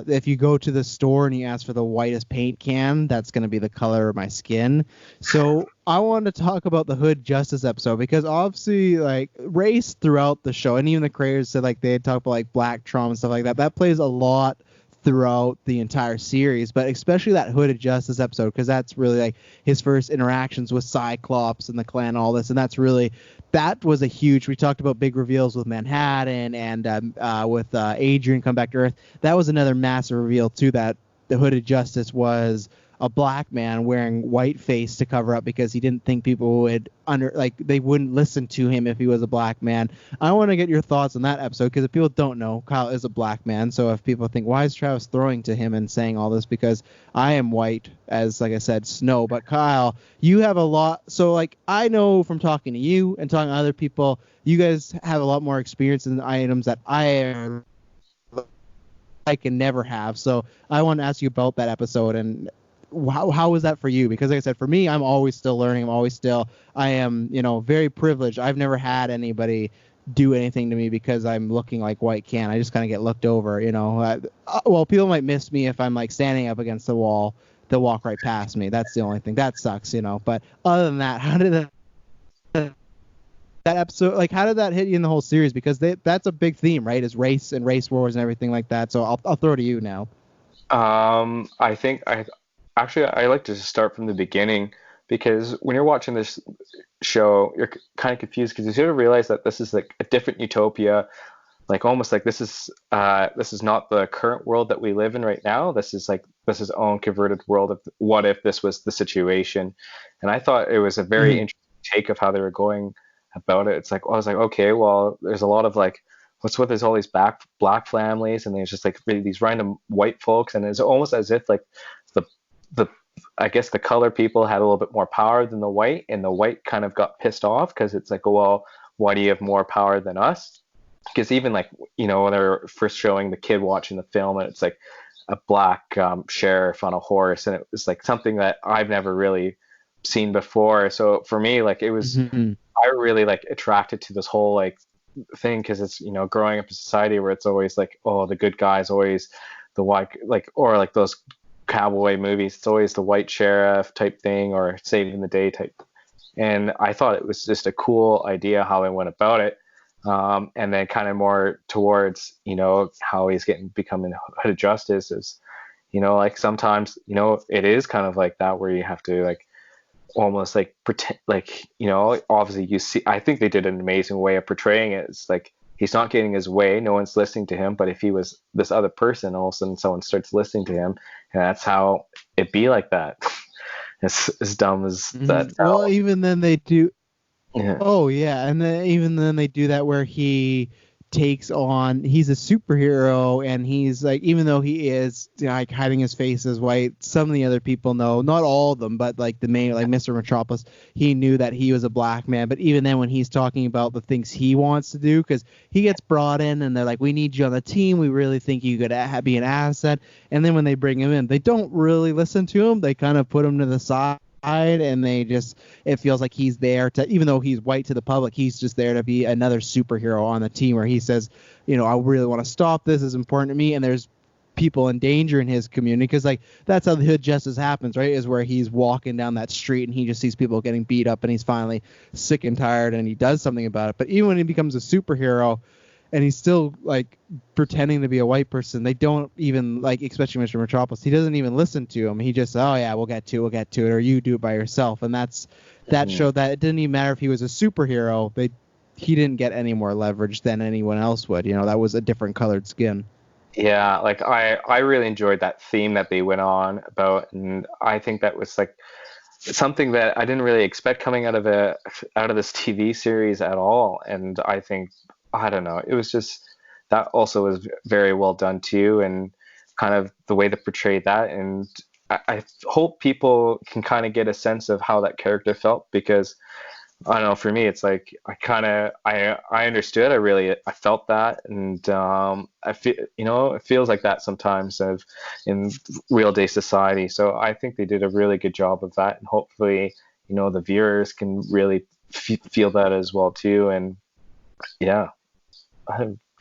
if you go to the store and you ask for the whitest paint can, that's going to be the color of my skin. So I wanted to talk about the Hood Justice episode because obviously like race throughout the show, and even the creators said like they had talked about like black trauma and stuff like that. That plays a lot throughout the entire series, but especially that Hooded Justice episode, because that's really like his first interactions with Cyclops and the clan and all this, and that was a huge, we talked about big reveals with Manhattan and with Adrian come back to Earth. That was another massive reveal too, that the Hooded Justice was a black man wearing whiteface to cover up because he didn't think people would they wouldn't listen to him if he was a black man. I want to get your thoughts on that episode because if people don't know, Kyle is a black man. So if people think, why is Travis throwing to him and saying all this? Because I am white, as like I said, snow. But Kyle, you have a lot. So like I know from talking to you and talking to other people, you guys have a lot more experience in the items that I can never have. So I want to ask you about that episode and how was that for you? Because like I said, for me, I'm always still learning. I am, very privileged. I've never had anybody do anything to me because I'm looking like white can. I just kind of get looked over, well, people might miss me if I'm like standing up against the wall. They'll walk right past me. That's the only thing that sucks, But other than that, how did that episode, like, how did that hit you in the whole series? Because that's a big theme, right? Is race and race wars and everything like that. So I'll throw it to you now. I think I like to start from the beginning, because when you're watching this show, you're kind of confused because you sort of realize that this is like a different utopia, like almost like this is not the current world that we live in right now. This is his own converted world of what if this was the situation. And I thought it was a very interesting take of how they were going about it. It's like, I was like, okay, well, there's a lot of like, what's with there's all these black families, and there's just like really these random white folks, and it's almost as if like the I guess the color people had a little bit more power than the white, and the white kind of got pissed off because it's like, oh, well, why do you have more power than us? Because even like, when they're first showing the kid watching the film, and it's like a black sheriff on a horse, and it was like something that I've never really seen before. So for me, like, it was I really like attracted to this whole like thing, because it's, growing up in society where it's always like, oh, the good guy's always the white, like, or like those cowboy movies, it's always the white sheriff type thing, or saving the day type. And I thought it was just a cool idea how they went about it. And then kind of more towards, how he's becoming hood of justice is, like sometimes, it is kind of like that, where you have to like almost like pretend, like, obviously you see, I think they did an amazing way of portraying it. It's like, he's not getting his way, no one's listening to him, but if he was this other person, all of a sudden someone starts listening to him, and that's how it be like that. As dumb as that. Well, even then they do. Yeah. Oh yeah, and then even then they do that where he's a superhero, and he's like, even though he is like hiding his face as white, some of the other people know, not all of them, but like the main, like Mr. Metropolis, he knew that he was a black man. But even then, when he's talking about the things he wants to do, because he gets brought in and they're like, we need you on the team, we really think you could be an asset. And then when they bring him in, they don't really listen to him, they kind of put him to the side, and it feels like he's there to, even though he's white to the public, he's just there to be another superhero on the team, where he says, I really want to stop this, is important to me, and there's people in danger in his community, because like that's how the hood justice happens, right? Is where he's walking down that street and he just sees people getting beat up, and he's finally sick and tired, and he does something about it. But even when he becomes a superhero and he's still like pretending to be a white person, they don't even, like, especially Mr. Metropolis, he doesn't even listen to him. He just, oh yeah, we'll get to it, or you do it by yourself. And that showed that it didn't even matter if he was a superhero, he didn't get any more leverage than anyone else would. That was a different colored skin. Yeah, like I really enjoyed that theme that they went on about, and I think that was like something that I didn't really expect coming out of this TV series at all. And I think, I don't know, it was just, that also was very well done too, and kind of the way they portrayed that. And I hope people can kind of get a sense of how that character felt, because I don't know, for me, it's like I understood, I felt that, and I feel, it feels like that sometimes in real day society. So I think they did a really good job of that, and hopefully, the viewers can really feel that as well too. And yeah.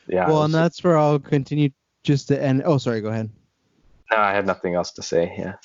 Yeah. Well, and that's where I'll continue just to end. Oh, sorry, go ahead. No, I had nothing else to say. Yeah.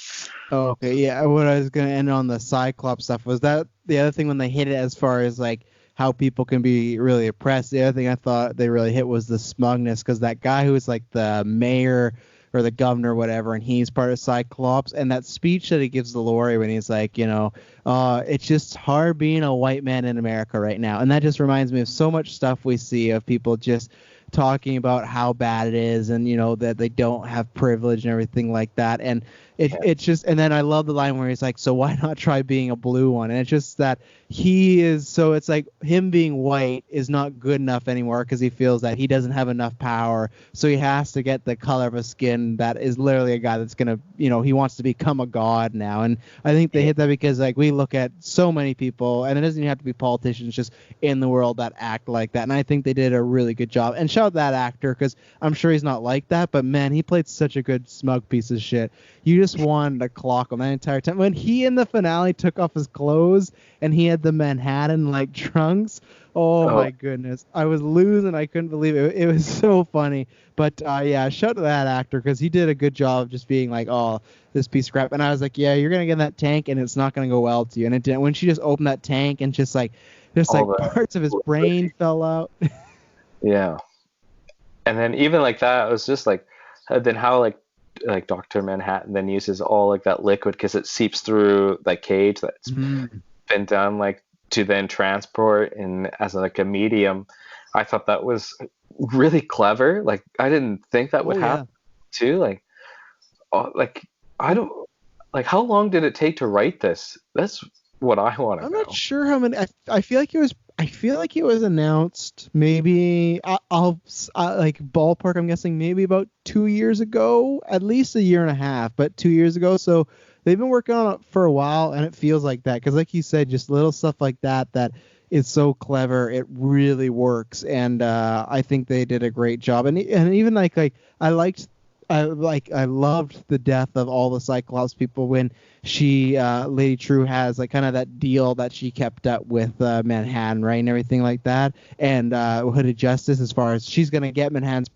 Oh, okay. Yeah. What I was going to end on the Cyclops stuff was that the other thing when they hit it as far as like how people can be really oppressed. The other thing I thought they really hit was the smugness, because that guy who was like the mayor or the governor, whatever, and he's part of Cyclops, and that speech that he gives to Lori when he's like, it's just hard being a white man in America right now. And that just reminds me of so much stuff we see of people just talking about how bad it is, and that they don't have privilege and everything like that. And it's just, and then I love the line where he's like, so why not try being a blue one? And it's just that so it's like him being white is not good enough anymore, because he feels that he doesn't have enough power, so he has to get the color of a skin that is literally a guy that's gonna, he wants to become a god now. And I think they hit that because like we look at so many people, and it doesn't even have to be politicians, just in the world, that act like that. And I think they did a really good job. And shout out that actor, because I'm sure he's not like that, but man, he played such a good smug piece of shit. You just just wanted to clock him that entire time. When he in the finale took off his clothes and he had the Manhattan like trunks, oh my goodness, I was losing. I couldn't believe it. It was so funny. But yeah, shout to that actor because he did a good job of just being like, oh, this piece of crap. And I was like, yeah, you're gonna get in that tank and it's not gonna go well to you. And it didn't. When she just opened that tank and just like parts of his brain fell out. Yeah. And then even like that, it was just like, then how like Dr. Manhattan then uses all like that liquid because it seeps through like cage that's been done like to then transport in as like a medium. I thought that was really clever. Like I didn't think that would happen too. Like, I don't like how long did it take to write this? That's what I want to know. I'm not sure how many. I feel like it was announced maybe I'll like ballpark. I'm guessing maybe about 2 years ago, at least a year and a half, but 2 years ago. So they've been working on it for a while, and it feels like that because, like you said, just little stuff like that is so clever. It really works, and I think they did a great job. And even like I loved the death of all the Cyclops people when she Lady True has like kind of that deal that she kept up with Manhattan, right, and everything like that, and Hooded Justice as far as she's gonna get Manhattan's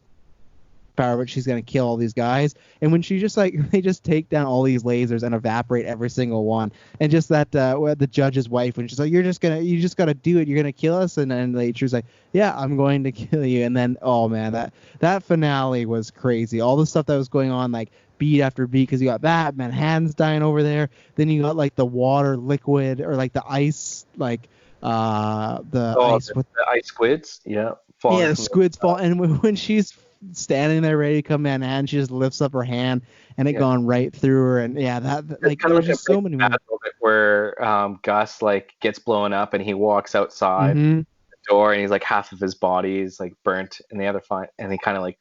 power, but she's gonna kill all these guys. And when she just they just take down all these lasers and evaporate every single one, and just that the judge's wife when she's like, you just gotta do it, you're gonna kill us, and then Lady True's like, yeah, I'm going to kill you. And then oh man, that finale was crazy. All the stuff that was going on like beat after beat because you got that Manhattan's dying over there, then you got like the water liquid or like the ice like the ice squids, the squids fall, and when she's standing there ready to come Manhattan, she just lifts up her hand and it gone right through her. And yeah, that like there was just so many moments where Gus like gets blown up and he walks outside the door and he's like half of his body is like burnt and the other and he kind of like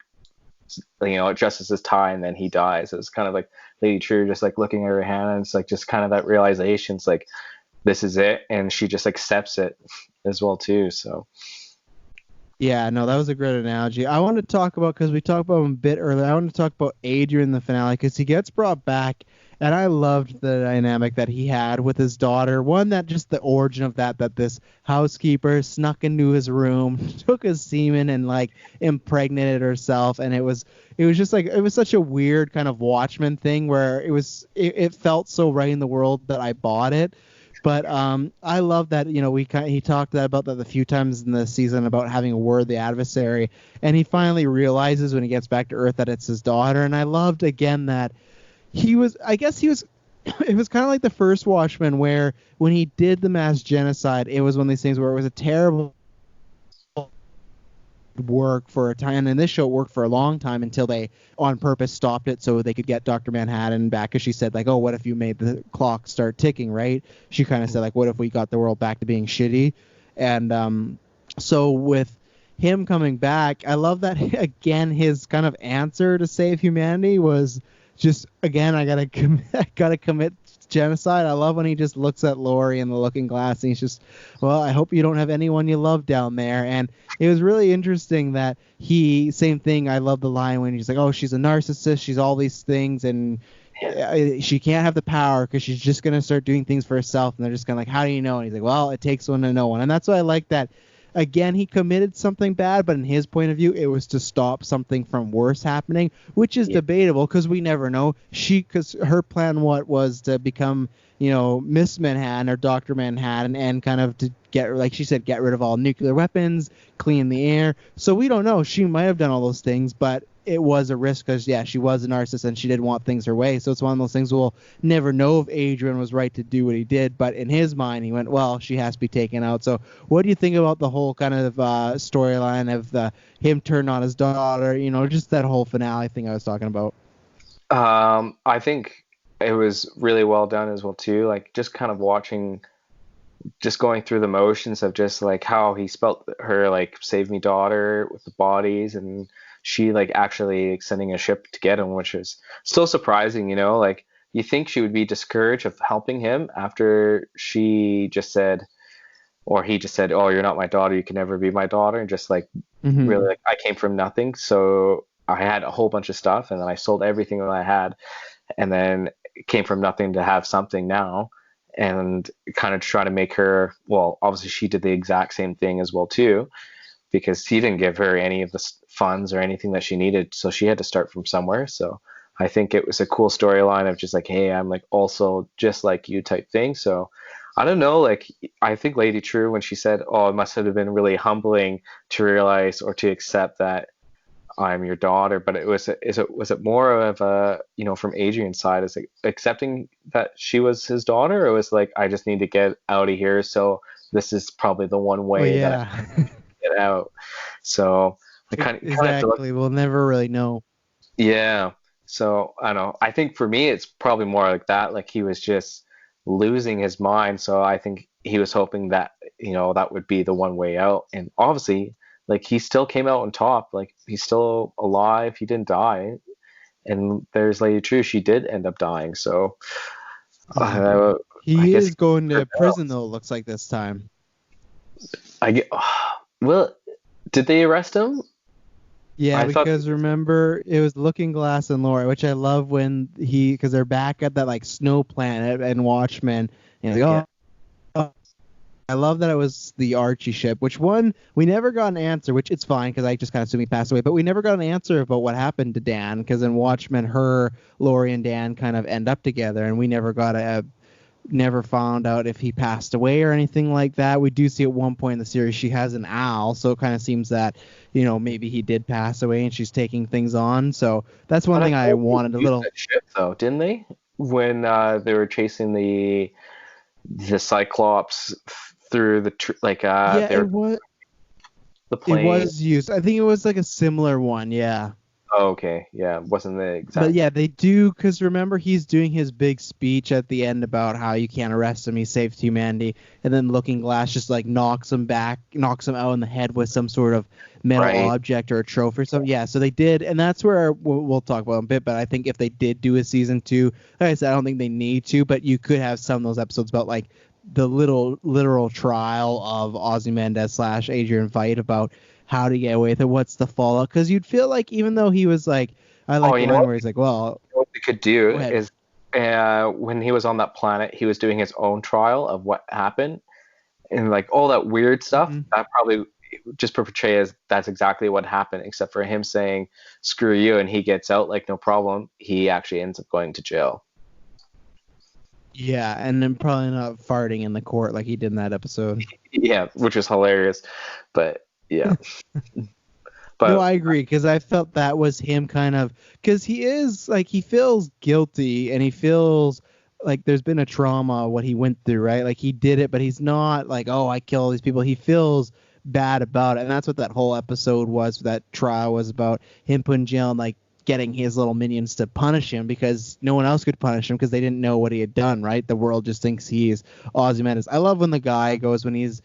adjusts his tie and then he dies. It was kind of like Lady True just like looking at her hand and it's like just kind of that realization. It's like this is it, and she just accepts it as well too. So. Yeah, no, that was a great analogy. I want to talk about, because we talked about him a bit earlier, I want to talk about Adrian in the finale, because he gets brought back, and I loved the dynamic that he had with his daughter. One, that just the origin of that this housekeeper snuck into his room, took his semen, and, like, impregnated herself, and it was just, like, it was such a weird kind of Watchmen thing where it felt so right in the world that I bought it. But I love that, he talked about that a few times in the season about having a worthy adversary. And he finally realizes when he gets back to Earth that it's his daughter. And I loved, again, that it was kind of like the first Watchmen where when he did the mass genocide, it was one of these things where it was a terrible work for a time, and this show worked for a long time until they on purpose stopped it so they could get Dr. Manhattan back, because she said like, oh, what if you made the clock start ticking, right? She kind of said like, what if we got the world back to being shitty? And so with him coming back, I love that again his kind of answer to save humanity was just, again, I gotta commit genocide. I love when he just looks at Lori in the looking glass and he's just, well, I hope you don't have anyone you love down there. And it was really interesting that same thing. I love the line when he's like, oh, she's a narcissist, she's all these things, and she can't have the power because she's just gonna start doing things for herself. And they're just kind of like, how do you know? And he's like, well, it takes one to know one. And that's why I like that. Again, he committed something bad, but in his point of view, it was to stop something from worse happening, which is debatable because we never know. Because her plan was to become, Miss Manhattan or Dr. Manhattan and kind of to get, like she said, get rid of all nuclear weapons, clean the air. So we don't know. She might have done all those things, but it was a risk because, yeah, she was a narcissist and she did want things her way. So it's one of those things we'll never know if Adrian was right to do what he did. But in his mind, he went, well, she has to be taken out. So what do you think about the whole kind of storyline of him turning on his daughter, just that whole finale thing I was talking about? I think it was really well done as well, too. Like just kind of just going through the motions of just like how he spelt her, like, save me daughter with the bodies, and she like actually sending a ship to get him, which is still surprising, like you think she would be discouraged of helping him after she just said, or he just said, oh, you're not my daughter, you can never be my daughter, and just like really like, I came from nothing, so I had a whole bunch of stuff and then I sold everything that I had, and then came from nothing to have something now, and kind of try to make her, well, obviously she did the exact same thing as well too, because he didn't give her any of the funds or anything that she needed, so she had to start from somewhere. So I think it was a cool storyline of just like, hey, I'm like also just like you type thing. So I don't know, like I think Lady True, when she said, oh, it must have been really humbling to realize or to accept that I'm your daughter, but was it more of a, from Adrian's side, is it accepting that she was his daughter, or was like, I just need to get out of here, so this is probably the one Oh way that I yeah. get out. So I kind of have to look. Exactly. We'll never really know. Yeah. So I don't know. I think for me, it's probably more like that. Like he was just losing his mind. So I think he was hoping that, that would be the one way out. And obviously, like he still came out on top. Like he's still alive. He didn't die. And there's Lady True. She did end up dying. So Yeah. uh, I He guess is going to prison though, it looks like this time. I get. Well, did they arrest him? Yeah, I thought. because remember it was Looking Glass and Laura, which I love when because they're back at that like snow planet and Watchmen. And he's like, oh, I love that it was the Archie ship. Which one we never got an answer, which it's fine because I just kind of assume he passed away. But we never got an answer about what happened to Dan, because in Watchmen, Lori, and Dan kind of end up together, and we never got never found out if he passed away or anything like that. We do see at one point in the series she has an owl, so it kind of seems that, maybe he did pass away and she's taking things on. So that's one thing I wanted a little. That ship though, didn't they? When they were chasing the Cyclops through the Yeah, it was. the plane. It was used. I think it was like a similar one. Yeah. Oh, okay, yeah, wasn't the exact. But yeah, they do, because remember he's doing his big speech at the end about how you can't arrest him, he saved humanity, and then Looking Glass just like knocks him out in the head with some sort of metal object or a trophy or something. Yeah, so they did, and that's where we'll talk about it in a bit, but I think if they did do a season 2, like I said, I don't think they need to, but you could have some of those episodes about like the literal trial of Ozymandias / Adrian Veidt about how to get away with it, what's the fallout, because you'd feel like even though he was like, I like the line where he's like, well, what we could do is when he was on that planet, he was doing his own trial of what happened, and like all that weird stuff, that probably just portray as that's exactly what happened, except for him saying screw you and he gets out like no problem. He actually ends up going to jail. Yeah, and then probably not farting in the court like he did in that episode. Yeah, which was hilarious, but yeah. But no, I agree, because I felt that was him kind of, because he is like, he feels guilty and he feels like there's been a trauma what he went through, right? Like he did it, but he's not like, oh, I kill all these people. He feels bad about it, and that's what that whole episode was. That trial was about him put in jail and like getting his little minions to punish him, because no one else could punish him because they didn't know what he had done, right? The world just thinks he's Ozymandias. I love when the guy goes, when he's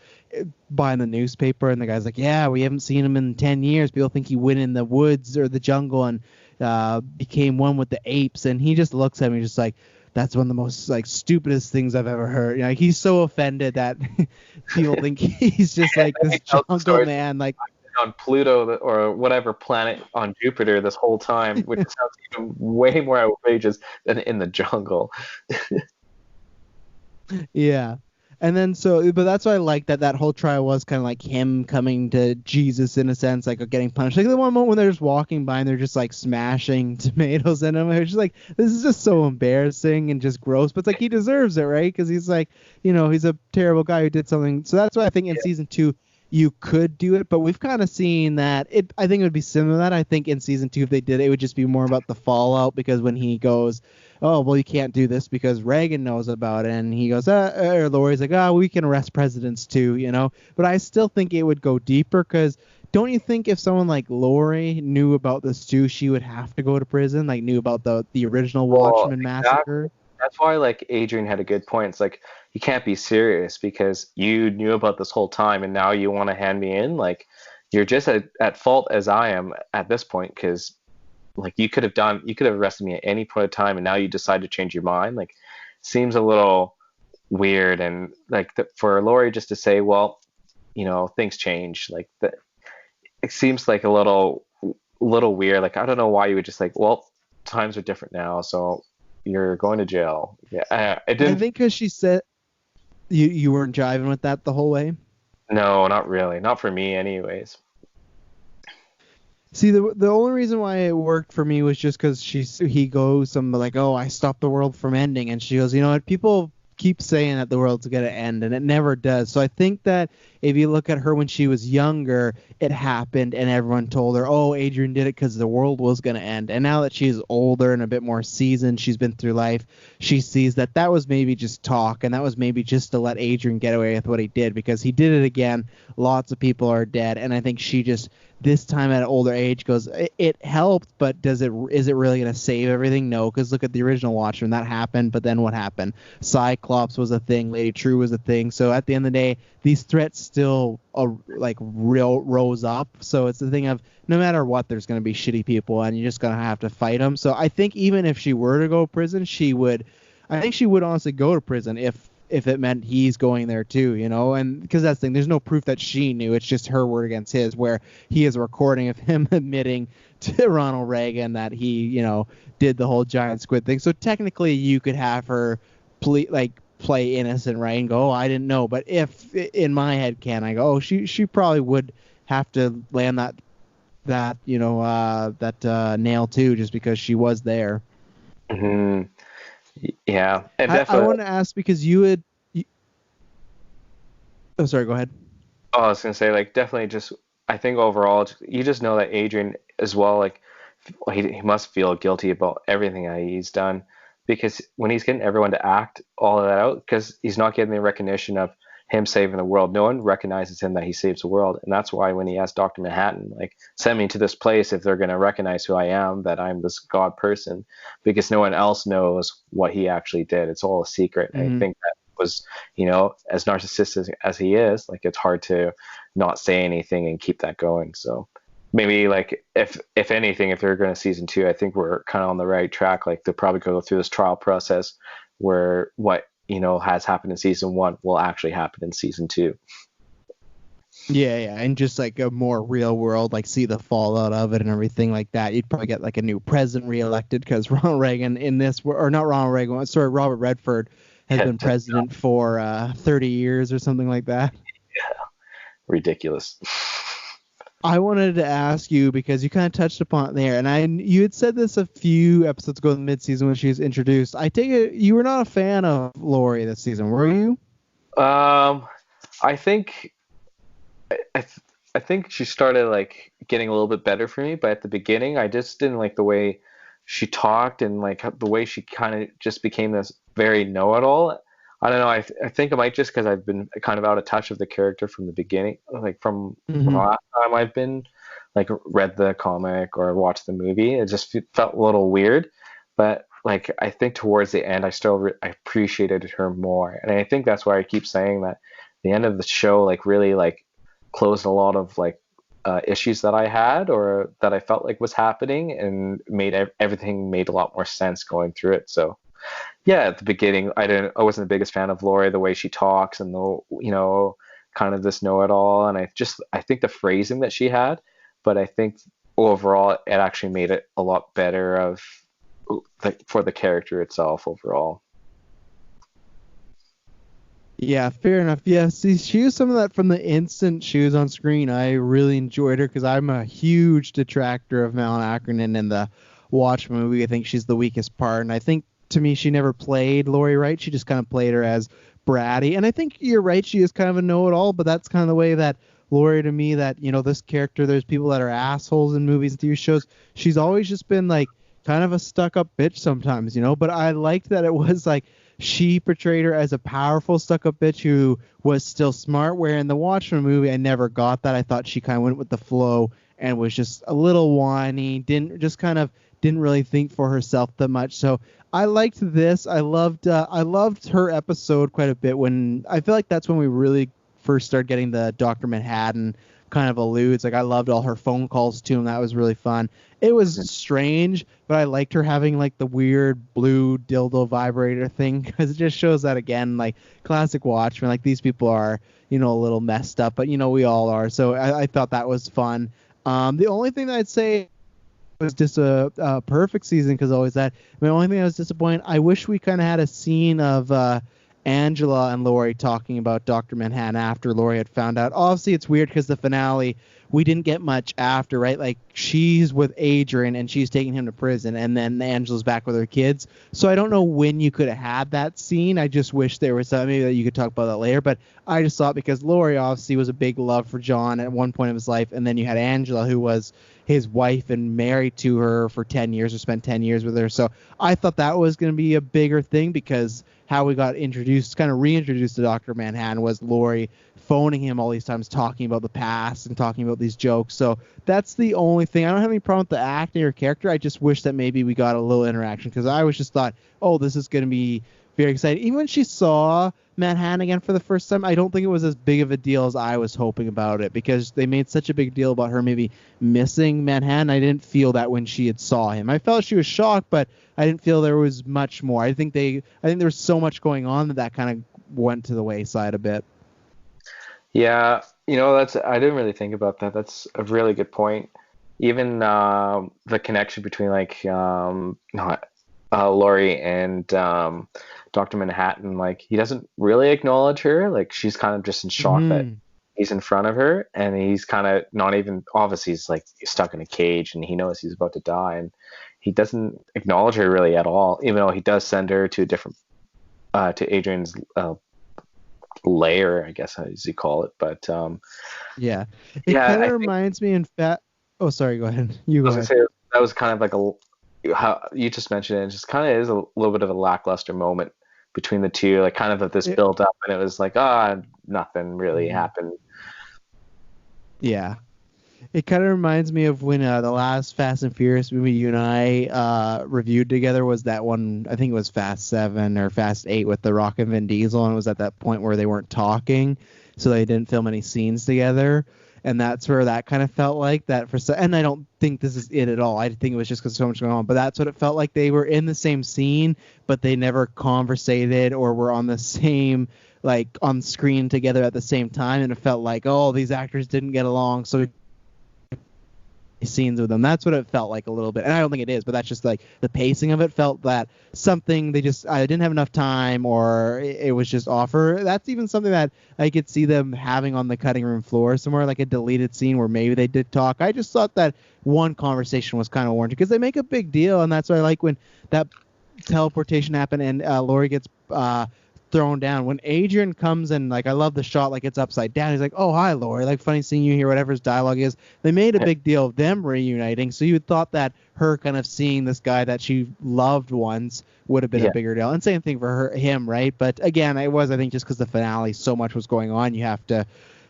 buying the newspaper and the guy's like, yeah, we haven't seen him in 10 years. People think he went in the woods or the jungle and became one with the apes. And he just looks at me just like, that's one of the most like stupidest things I've ever heard. He's so offended that people think he's just like this jungle man. Like, on Pluto or whatever planet on Jupiter this whole time, which sounds even way more outrageous than in the jungle. Yeah. And then but that's why I like that whole trial was kind of like him coming to Jesus in a sense, like getting punished. Like the one moment when they're just walking by and they're just like smashing tomatoes in him. It's just like, this is just so embarrassing and just gross. But it's like he deserves it, right? Because he's like, he's a terrible guy who did something. So that's why I think in season 2, you could do it, but we've kind of seen that I think it would be similar to that. I think in season 2, if they did it, would just be more about the fallout, because when he goes, oh, well, you can't do this because Reagan knows about it, and he goes, or Lori's like, oh, we can arrest presidents too, but I still think it would go deeper, because don't you think if someone like Lori knew about this too, she would have to go to prison, like knew about the original Watchmen massacre? That's why, like, Adrian had a good point. It's like, you can't be serious because you knew about this whole time and now you want to hand me in. Like, you're just at fault as I am at this point, because like you could have arrested me at any point of time and now you decide to change your mind. Like, seems a little weird. And like for Lori just to say, well, things change, like that, it seems like a little weird. Like, I don't know why you would just like, well, times are different now, so you're going to jail. Yeah, I I didn't. think because she said you weren't jiving with that the whole way. No, not really. Not for me, anyways. See, the only reason why it worked for me was just because he goes something like, "Oh, I stopped the world from ending," and she goes, "You know what? People keep saying that the world's gonna end, and it never does." So I think that if you look at her when she was younger, it happened, and everyone told her, "Oh, Adrian did it because the world was gonna end." And now that she's older and a bit more seasoned, she's been through life, she sees that that was maybe just talk, and that was maybe just to let Adrian get away with what he did because he did it again. Lots of people are dead, and I think she just this time at an older age goes, it helped, but is it really going to save everything? No, because look at the original Watchmen, that happened, but then what happened? Cyclops was a thing, Lady True was a thing, so at the end of the day, these threats still rose up, so it's the thing of no matter what, there's going to be shitty people, and you're just going to have to fight them. So I think even if she were to go to prison, I think she would honestly go to prison if it meant he's going there too, you know, and because that's the thing, there's no proof that she knew, it's just her word against his, where he has a recording of him admitting to Ronald Reagan that he, you know, did the whole giant squid thing. So technically you could have her play innocent, right, and go, oh, I didn't know. But if in my head can I go, oh, she probably would have to land that nail too, just because she was there. Hmm. Yeah, and I definitely. want to ask because you oh, sorry, go ahead. Oh, I was gonna say, like, definitely just. I think overall, you just know that Adrian as well, like, he must feel guilty about everything that he's done, because when he's getting everyone to act all of that out, because he's not getting the recognition of him saving the world. No one recognizes him that he saves the world, and that's why when he asked Dr. Manhattan, like, send me to this place if they're gonna recognize who I am, that I'm this god person, because no one else knows what he actually did. It's all a secret. And I Mm-hmm. think that was, as narcissistic as he is, like, it's hard to not say anything and keep that going. So maybe, like, if anything, if they're going to season two, I think we're kind of on the right track. Like, they'll probably go through this trial process where what has happened in season one will actually happen in season two. Yeah, and just like a more real world, like see the fallout of it and everything like that. You'd probably get like a new president reelected because Ronald Reagan in this, or not Ronald Reagan, sorry, Robert Redford has Yeah, been president for 30 years or something like that. ridiculous. I wanted to ask you because you kind of touched upon it there, and you had said this a few episodes ago in the mid-season when she was introduced. I take it you were not a fan of Lori this season, were you? I think I, th- I think she started, like, getting a little bit better for me, but at the beginning, I just didn't like the way she talked, and like the way she kind of just became this very know-it-all. I don't know. I think it might just because I've been kind of out of touch of the character from the beginning, like from the Mm-hmm. last time I've been, like, read the comic or watched the movie. It just felt a little weird, but, like, I think towards the end, I appreciated her more, and I think that's why I keep saying that the end of the show, like, really, like, closed a lot of, like, issues that I had or that I felt like was happening, and made everything made a lot more sense going through it. So yeah, at the beginning, I wasn't the biggest fan of Lori, the way she talks, and the kind of this know-it-all, and I think the phrasing that she had, but I think overall it actually made it a lot better of, like, for the character itself overall. Yeah, fair enough. Yeah, see, she was some of that from the instant she was on screen. I really enjoyed her because I'm a huge detractor of Malin Akerman in the Watchmen movie. I think she's the weakest part, and I think to me she never played Lori right. She just kind of played her as bratty, and I think you're right. She is kind of a know-it-all, but that's kind of the way that Lori to me. That this character. There's people that are assholes in movies and TV shows. She's always just been like kind of a stuck-up bitch sometimes, But I liked that it was like she portrayed her as a powerful stuck-up bitch who was still smart, where in the Watchmen movie I never got that. I thought she kind of went with the flow and was just a little whiny, didn't really think for herself that much. So I liked this. I loved her episode quite a bit. When I feel like that's when we really first started getting the Dr. Manhattan kind of alludes. Like, I loved all her phone calls to him. That was really fun. It was strange, but I liked her having like the weird blue dildo vibrator thing, because it just shows that again, like classic Watchmen. Like, these people are, a little messed up, but we all are. So I thought that was fun. The only thing that I'd say was just a perfect season because always that. The only thing I was disappointed, I wish we kind of had a scene of Angela and Laurie talking about Dr. Manhattan after Laurie had found out. Obviously, it's weird because the finale, we didn't get much after, right? Like, she's with Adrian and she's taking him to prison, and then Angela's back with her kids. So I don't know when you could have had that scene. I just wish there was something maybe that you could talk about that later. But I just thought because Laurie obviously was a big love for John at one point of his life, and then you had Angela, who was his wife and married to her for 10 years or spent 10 years with her. So I thought that was going to be a bigger thing because how we got introduced, kind of reintroduced to Dr. Manhattan was Laurie phoning him all these times, talking about the past and talking about these jokes. So that's the only thing. I don't have any problem with the acting or character. I just wish that maybe we got a little interaction because I was just thought, oh, this is going to be very exciting. Even when she saw Manhattan again for the first time, I don't think it was as big of a deal as I was hoping about it because they made such a big deal about her maybe missing Manhattan. I didn't feel that when she had saw him. I felt she was shocked, but I didn't feel there was much more. I think there was so much going on that kind of went to the wayside a bit. Yeah, I didn't really think about that. That's a really good point. Even the connection between Laurie and Dr. Manhattan, like he doesn't really acknowledge her. Like she's kind of just in shock that he's in front of her, and he's kind of not even obviously he's like stuck in a cage and he knows he's about to die, and he doesn't acknowledge her really at all. Even though he does send her to a different to Adrian's layer, I guess as you call it. But yeah, it kind of reminds me in fact. Oh, sorry. Go ahead. You go ahead. Say, that was kind of like how you just mentioned it. It just kind of is a little bit of a lackluster moment between the two, like kind of this build up, and it was like, nothing really happened. Yeah. It kind of reminds me of when the last Fast and Furious movie you and I reviewed together was that one, I think it was Fast 7 or Fast 8 with The Rock and Vin Diesel, and it was at that point where they weren't talking, so they didn't film any scenes together. And that's where that kind of felt like that and I don't think this is it at all. I think it was just because so much going on, but that's what it felt like. They were in the same scene, but they never conversated or were on the same, like on screen together at the same time. And it felt like, oh, these actors didn't get along. So scenes with them. That's what it felt like a little bit. And I don't think it is, but that's just like the pacing of it felt that something they just I didn't have enough time or it was just offer. That's even something that I could see them having on the cutting room floor somewhere, like a deleted scene where maybe they did talk. I just thought that one conversation was kind of warranted because they make a big deal, and that's why I like when that teleportation happened and Laurie gets thrown down. When Adrian comes and like I love the shot, like it's upside down. He's like, "Oh, hi, Laurie. Like funny seeing you here." Whatever his dialogue is, they made a big deal of them reuniting. So you would thought that her kind of seeing this guy that she loved once would have been a bigger deal. And same thing for him, right? But again, it was I think just because the finale, so much was going on, you have to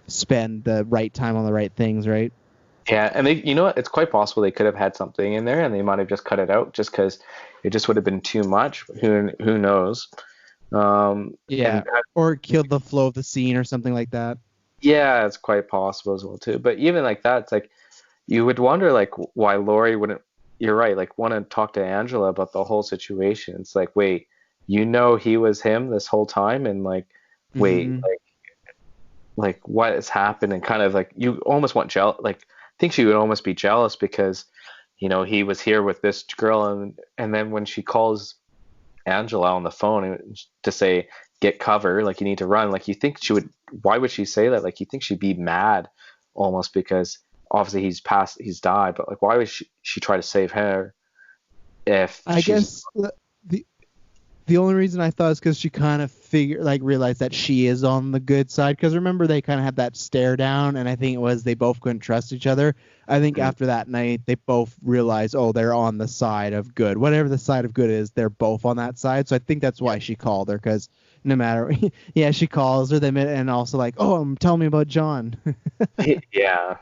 spend the right time on the right things, right? Yeah, and it's quite possible they could have had something in there and they might have just cut it out just because it just would have been too much. Who knows? Or killed the flow of the scene or something like that. Yeah, it's quite possible as well too. But even like that, it's like you would wonder like why Laurie wouldn't. You're right, like want to talk to Angela about the whole situation. It's like, wait, he was him this whole time, and like, wait, like what has happened, and kind of like you almost want like I think she would almost be jealous because he was here with this girl, and then when she calls Angela on the phone to say get cover, like you need to run, like you think she would, why would she say that? Like you think she'd be mad almost because obviously he's died, but like why would she try to save her if I guess the only reason I thought is because she kind of realized that she is on the good side. Because remember, they kind of had that stare down, and I think it was they both couldn't trust each other. I think after that night, they both realized, oh, they're on the side of good. Whatever the side of good is, they're both on that side. So I think that's why she called her, because no matter, she calls her, and also like, oh, tell me about John. Yeah.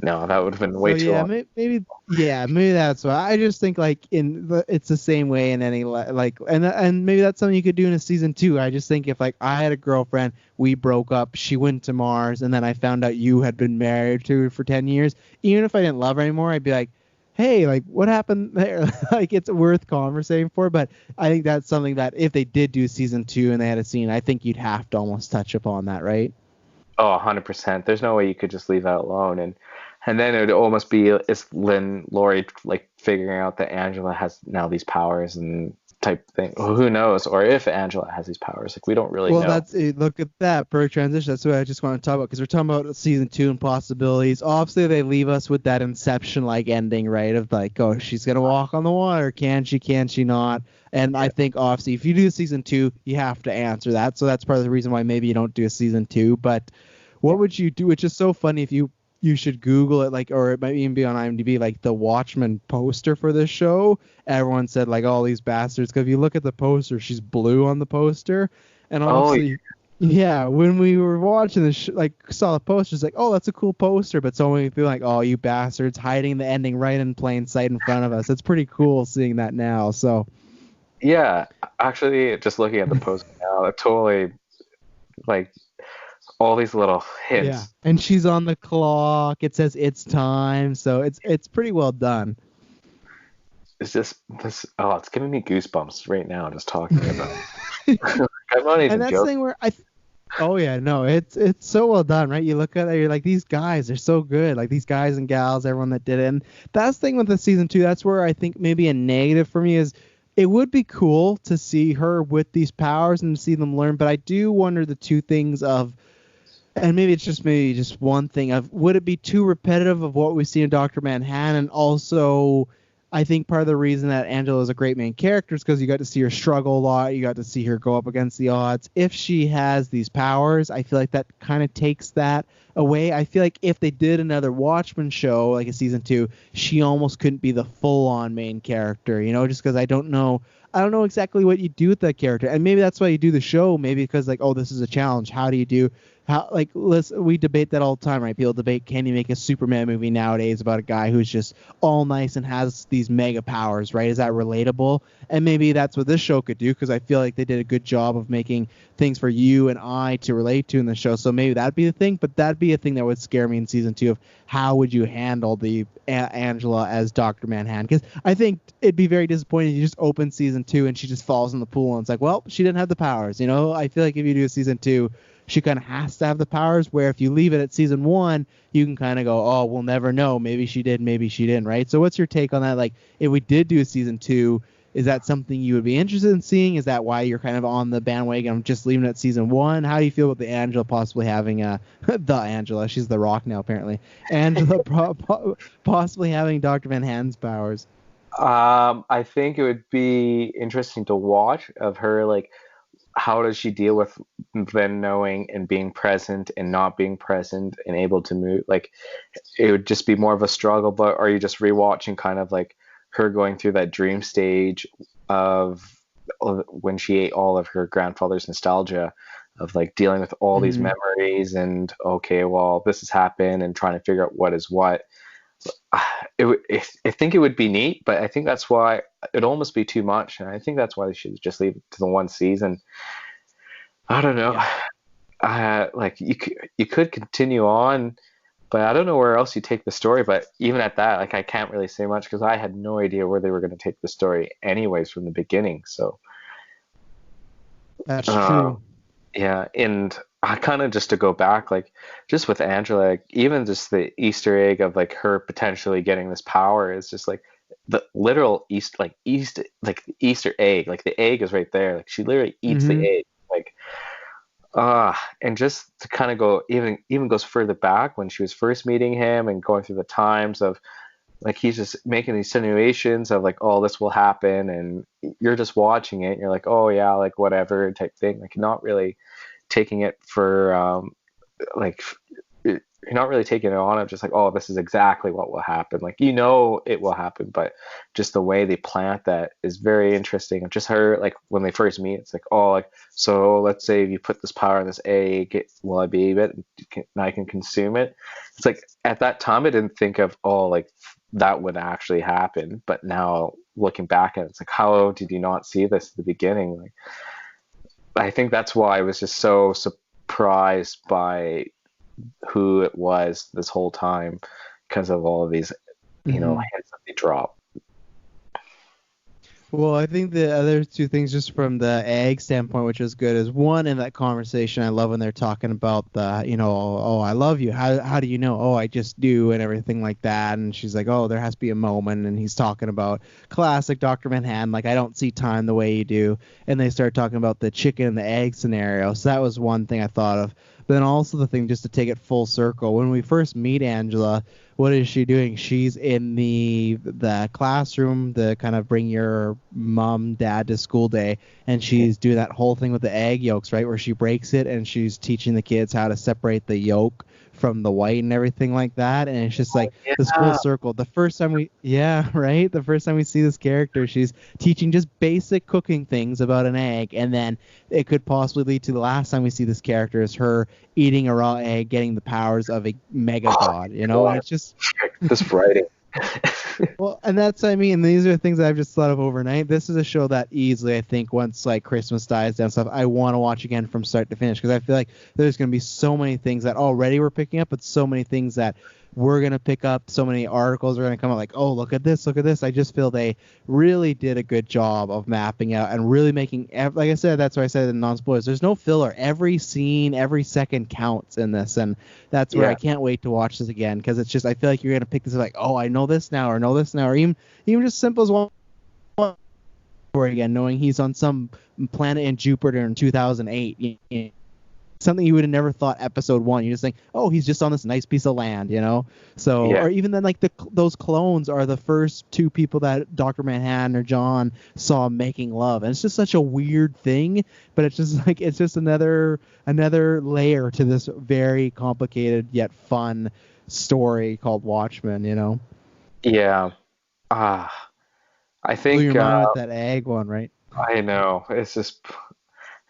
No, that would have been way too long. Maybe that's why. I just think like it's the same way in any and maybe that's something you could do in a season 2. I just think if like I had a girlfriend, we broke up, she went to Mars, and then I found out you had been married to her for 10 years, even if I didn't love her anymore, I'd be like, hey, like what happened there? Like it's worth conversating for. But I think that's something that if they did do season 2 and they had a scene, I think you'd have to almost touch upon that, right? Oh, 100%. There's no way you could just leave that alone. And And then it would almost be is Lynn Laurie like figuring out that Angela has now these powers and type thing. Who knows? Or if Angela has these powers, like we don't really Well, know. that's look at that for a transition. That's what I just want to talk about because we're talking about season 2 and possibilities. Obviously, they leave us with that Inception-like ending, right? Of like, oh, she's gonna walk on the water. Can she? Can she not? And I think obviously, if you do season 2, you have to answer that. So that's part of the reason why maybe you don't do a season 2. But what would you do? Which is so funny if you should Google it, like, or it might even be on IMDb, like the Watchmen poster for this show. Everyone said like all these bastards because if you look at the poster, she's blue on the poster. And Oh, obviously, yeah, when we were watching this, like, saw the poster, it's like, oh, that's a cool poster. But so many people like, oh, you bastards, hiding the ending right in plain sight in front of us. It's pretty cool seeing that now. So, yeah. Actually, just looking at the post now, it totally like all these little yeah. hints. And she's on the clock. It says it's time. So it's pretty well done. It's just this. Oh, it's giving me goosebumps right now just talking about it. I'm not And even that's the joking. thing where oh yeah, no, it's so well done, right? You look at it, you're like, these guys are so good, like these guys and gals, everyone that did it. And that's the thing with the season 2. That's where I think maybe a negative for me is it would be cool to see her with these powers and see them learn, but I do wonder the two things of, and maybe just one thing of, would it be too repetitive of what we see in Dr. Manhattan? And also, I think part of the reason that Angela is a great main character is because you got to see her struggle a lot. You got to see her go up against the odds. If she has these powers, I feel like that kind of takes that away. I feel like if they did another Watchmen show, like a season 2, she almost couldn't be the full-on main character, just because I don't know exactly what you do with that character. And maybe that's why you do the show, maybe because like, oh, this is a challenge. How do you do how, like, we debate that all the time, right? People debate, can you make a Superman movie nowadays about a guy who's just all nice and has these mega powers, right? Is that relatable? And maybe that's what this show could do, because I feel like they did a good job of making things for you and I to relate to in the show. So maybe that'd be the thing, but that'd be a thing that would scare me in season 2 of how would you handle the Angela as Dr. Manhattan? Because I think it'd be very disappointing if you just open season 2 and she just falls in the pool and it's like, well, she didn't have the powers. I feel like if you do a season 2, she kind of has to have the powers, where if you leave it at season 1, you can kind of go, oh, we'll never know. Maybe she did, maybe she didn't, right? So what's your take on that? Like, if we did do a season 2, is that something you would be interested in seeing? Is that why you're kind of on the bandwagon of just leaving it at season 1? How do you feel about the Angela possibly having the Angela? She's the Rock now, apparently. Angela possibly having Dr. Manhattan's powers. I think it would be interesting to watch of her, like, how does she deal with then knowing and being present and not being present and able to move? Like, it would just be more of a struggle, but are you just rewatching kind of like her going through that dream stage of when she ate all of her grandfather's nostalgia of like dealing with all these memories and okay, well, this has happened and trying to figure out what is what. I think it would be neat, but I think that's why it'd almost be too much, and I think that's why they should just leave it to the one season. I don't know. Yeah. Like you could continue on, but I don't know where else you take the story. But even at that, like I can't really say much because I had no idea where they were going to take the story, anyways, from the beginning. So That's um, true. yeah, and I kind of just to go back, like just with Angela, like, even just the Easter egg of like her potentially getting this power is just like the literal like the Easter egg, like the egg is right there, like she literally eats the Mm-hmm. egg, like and just to kind of go even goes further back when she was first meeting him and going through the times of like he's just making these simulations of like, oh, this will happen, and you're just watching it and you're like, oh yeah, like whatever type thing, like not really taking it for like you're not really taking it on of just like, oh, this is exactly what will happen, like it will happen, but just the way they plant that is very interesting. Just her, like when they first meet, it's like, oh, like, so let's say if you put this power in this egg, will I be able and I can consume it? It's like at that time I didn't think of, oh, like that would actually happen, but now looking back at it, it's like, how did you not see this at the beginning? Like, I think that's why I was just so surprised by who it was this whole time because of all of these, Mm-hmm. hints that they drop. Well, I think the other two things, just from the egg standpoint, which is good, is one, in that conversation, I love when they're talking about the, oh, I love you. How do you know? Oh, I just do, and everything like that. And she's like, oh, there has to be a moment. And he's talking about classic Dr. Manhattan, like, I don't see time the way you do. And they start talking about the chicken and the egg scenario. So that was one thing I thought of. But then also the thing, just to take it full circle, when we first meet Angela, what is she doing? She's in the classroom, the kind of bring your mom, dad to school day, and she's doing that whole thing with the egg yolks, right, where she breaks it and she's teaching the kids how to separate the yolk from the white and everything like that. And it's just like this full circle. The first time the first time we see this character, she's teaching just basic cooking things about an egg, and then it could possibly lead to the last time we see this character is her eating a raw egg, getting the powers of a mega god, and it's just this writing. Well, and these are things that I've just thought of overnight. This is a show that easily, I think, once like Christmas dies down stuff, I want to watch again from start to finish, because I feel like there's going to be so many things that already we're picking up, but so many things that we're going to pick up. So many articles are going to come out like, oh, look at this. I just feel they really did a good job of mapping out and really making, like I said, that's why I said in non-spoilers, there's no filler. Every scene, every second counts in this. And that's where I can't wait to watch this again, because it's just, I feel like you're going to pick this up like, oh, I know this now, or even just simple as one again, knowing he's on some planet in Jupiter in 2008. Something you would have never thought episode 1. You just think, oh, he's just on this nice piece of land, So, or even then, like those clones are the first 2 people that Dr. Manhattan or John saw making love, and it's just such a weird thing. But it's just another layer to this very complicated yet fun story called Watchmen. Yeah. I think blew your mind with that egg one, right? I know. It's just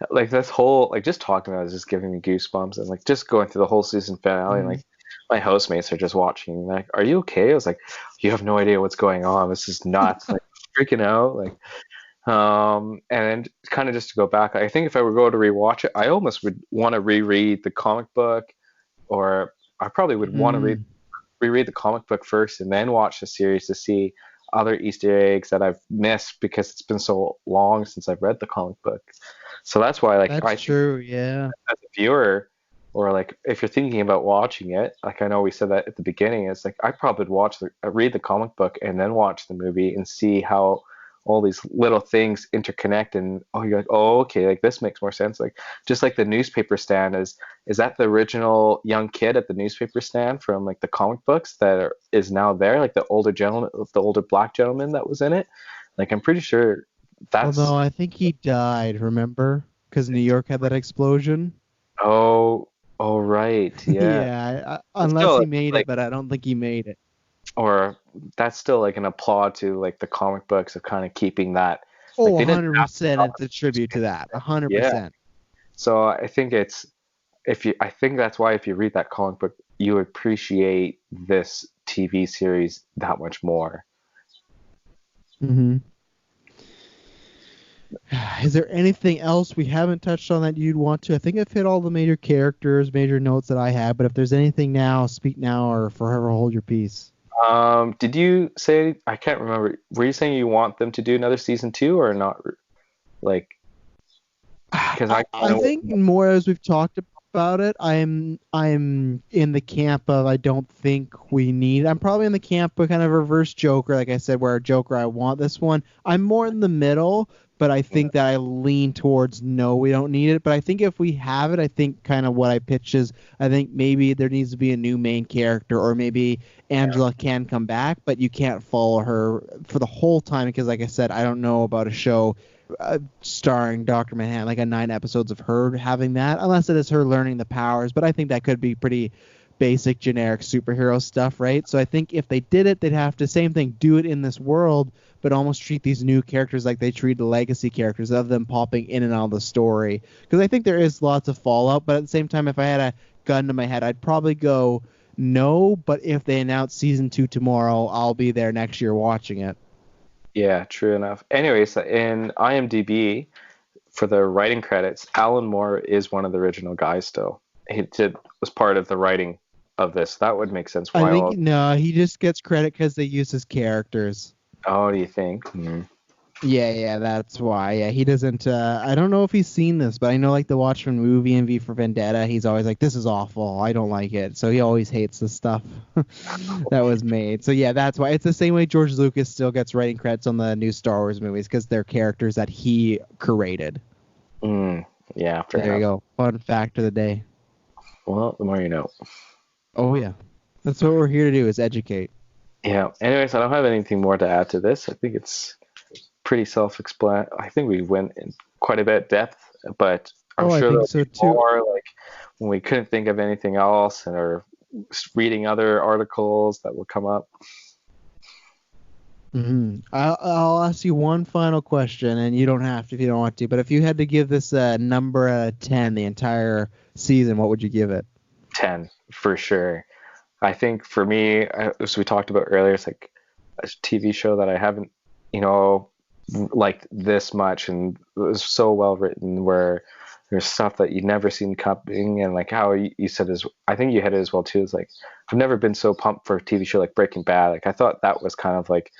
like this whole, like, just talking about it is just giving me goosebumps, and like just going through the whole season finale, and like my housemates are just watching, like, are you okay? I was like, you have no idea what's going on. This is nuts. Like, freaking out. Like, and kind of just to go back, I think if I were going to rewatch it, I almost would want to reread the comic book, or I probably would want to reread the comic book first and then watch the series to see other Easter eggs that I've missed, because it's been so long since I've read the comic book. So that's why, like, that's true, yeah. As a viewer, or like if you're thinking about watching it, like I know we said that at the beginning, it's like I probably would read the comic book and then watch the movie and see how all these little things interconnect, and you're like, oh, okay, like this makes more sense. Like, just like the newspaper stand is that the original young kid at the newspaper stand from like the comic books that is now there, like the older black gentleman that was in it? Like, I'm pretty sure that's. Although I think he died, remember? Because New York had that explosion. Oh, right, yeah. Yeah, unless he made it, but I don't think he made it. Or that's still like an applaud to like the comic books of kind of keeping that. Oh, 100%. It's a tribute to that. 100%. Yeah. So I think I think that's why if you read that comic book, you appreciate this TV series that much more. Mm-hmm. Is there anything else we haven't touched on that you'd want to? I think I've hit all the major characters, major notes that I had, but if there's anything now, speak now or forever hold your peace. Did you say, I can't remember, were you saying you want them to do another season 2 or not? Like, because I think more as we've talked about it, I'm in the camp of I don't think we need. I'm probably in the camp of kind of reverse Joker, like I said, where Joker, I want this one. I'm more in the middle, but I think that I lean towards no, we don't need it. But I think if we have it, I think kind of what I pitch is, I think maybe there needs to be a new main character, or maybe Angela can come back, but you can't follow her for the whole time, because like I said, I don't know about a show starring Dr. Manhattan, like 9 episodes of her having that, unless it is her learning the powers. But I think that could be pretty basic, generic superhero stuff, right? So I think if they did it, they'd have to, same thing, do it in this world, but almost treat these new characters like they treat the legacy characters, of them popping in and out of the story. Because I think there is lots of fallout, but at the same time, if I had a gun to my head, I'd probably go no, but if they announce season 2 tomorrow, I'll be there next year watching it. Yeah, true enough. Anyways, in IMDb, for the writing credits, Alan Moore is one of the original guys still. He was part of the writing of this. That would make sense. I think, no, he just gets credit because they use his characters. Oh, do you think? Mm. Yeah, that's why. Yeah, he doesn't. I don't know if he's seen this, but I know like the Watchmen movie and V for Vendetta. He's always like, "This is awful. I don't like it." So he always hates the stuff that was made. So yeah, that's why. It's the same way George Lucas still gets writing credits on the new Star Wars movies because they're characters that he created. Yeah, fair There you enough. go. Fun fact of the day. Well, the more you know. Oh yeah, that's what we're here to do is educate. Yeah. Anyways, I don't have anything more to add to this. I think it's pretty self-explanatory. I think we went in quite a bit depth, but I'm Oh, I sure think there'll so be too. more like when we couldn't think of anything else and or reading other articles that will come up. I'll ask you one final question, and you don't have to if you don't want to. But if you had to give this a number 10 the entire season, what would you give it? 10 for sure. I think for me, as we talked about earlier, it's like a TV show that I haven't, you know, liked this much, and it was so well written where there's stuff that you've never seen coming, and like how you said is, I think you hit it as well too. Is like I've never been so pumped for a TV show like Breaking Bad. Like I thought that was kind of like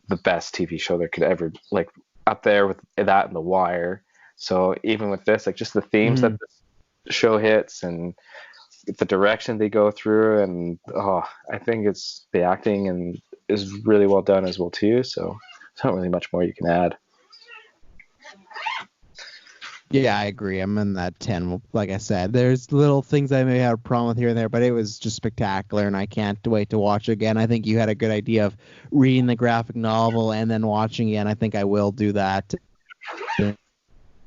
the best TV show there could ever like up there with that and The Wire. So even with this, like just the themes that Mm-hmm. the show hits and the direction they go through, and I think it's the acting and is really well done as well too. So there's not really much more you can add. Yeah, I agree. I'm in that 10. Like I said, there's little things I may have a problem with here and there, but it was just spectacular, and I can't wait to watch it again. I think you had a good idea of reading the graphic novel and then watching it, and I think I will do that.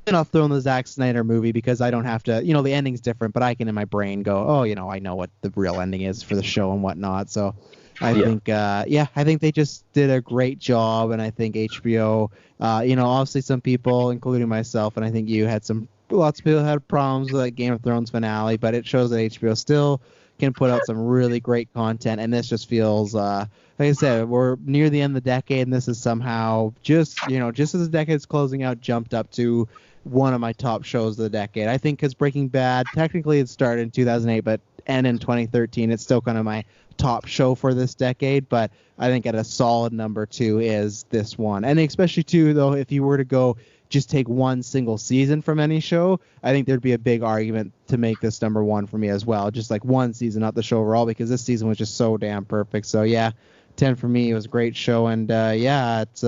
And I'll throw in the Zack Snyder movie because I don't have to, the ending's different, but I can in my brain go, oh, I know what the real ending is for the show and whatnot. So I Yeah, think, I think they just did a great job, and I think HBO, obviously some people, including myself, and I think you had lots of people had problems with that Game of Thrones finale, but it shows that HBO still can put out some really great content, and this just feels, like I said, we're near the end of the decade, and this is somehow just as the decade's closing out, jumped up to one of my top shows of the decade. I think because Breaking Bad, technically it started in 2008, but and in 2013, it's still kind of my top show for this decade. But I think at a solid number 2 is this one, and especially too though, if you were to go just take one single season from any show, I think there'd be a big argument to make this number 1 for me as well. Just like one season, not the show overall, because this season was just so damn perfect. So yeah, 10 for me. It was a great show, and it's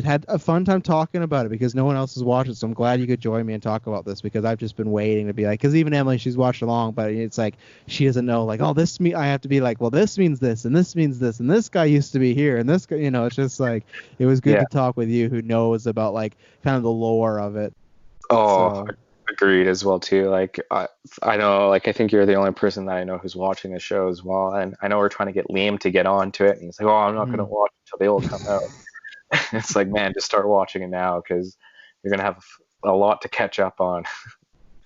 had a fun time talking about it because no one else has watched it. So I'm glad you could join me and talk about this because I've just been waiting to be like, because even Emily, she's watched along, but it's like she doesn't know like, oh, I have to be like, well, this means this and this means this and this guy used to be here and this guy, it's just like it was good yeah. to talk with you who knows about like kind of the lore of it. Oh, So agreed as well too. Like I know, like I think you're the only person that I know who's watching the show as well, and I know we're trying to get Liam to get on to it, and he's like, oh, I'm not gonna mhm. watch until they all come out. It's like, man, just start watching it now because you're gonna have a lot to catch up on.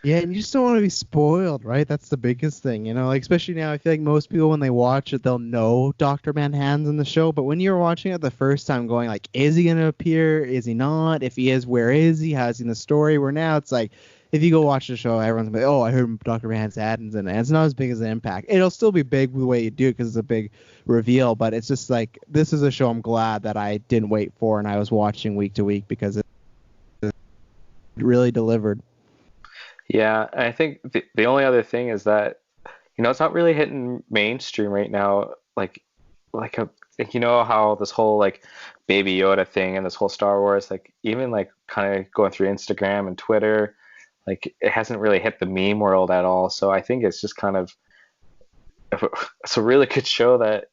Yeah, and you just don't want to be spoiled, right? That's the biggest thing, like especially now. I feel like most people when they watch it, they'll know Dr. Manhattan's in the show, but when you're watching it the first time, going like, is he gonna appear? Is he not? If he is, where is he? How's he in the story? Where now it's like, if you go watch the show, everyone's like, oh, I heard Dr. Manhattan's in it. And it's not as big as an impact. It'll still be big the way you do it because it's a big reveal, but it's just like this is a show I'm glad that I didn't wait for and I was watching week to week because it really delivered. Yeah, and I think the only other thing is that it's not really hitting mainstream right now. Like a like, how this whole like Baby Yoda thing and this whole Star Wars, like even like kind of going through Instagram and Twitter, like it hasn't really hit the meme world at all. So I think it's just kind of it's a really good show that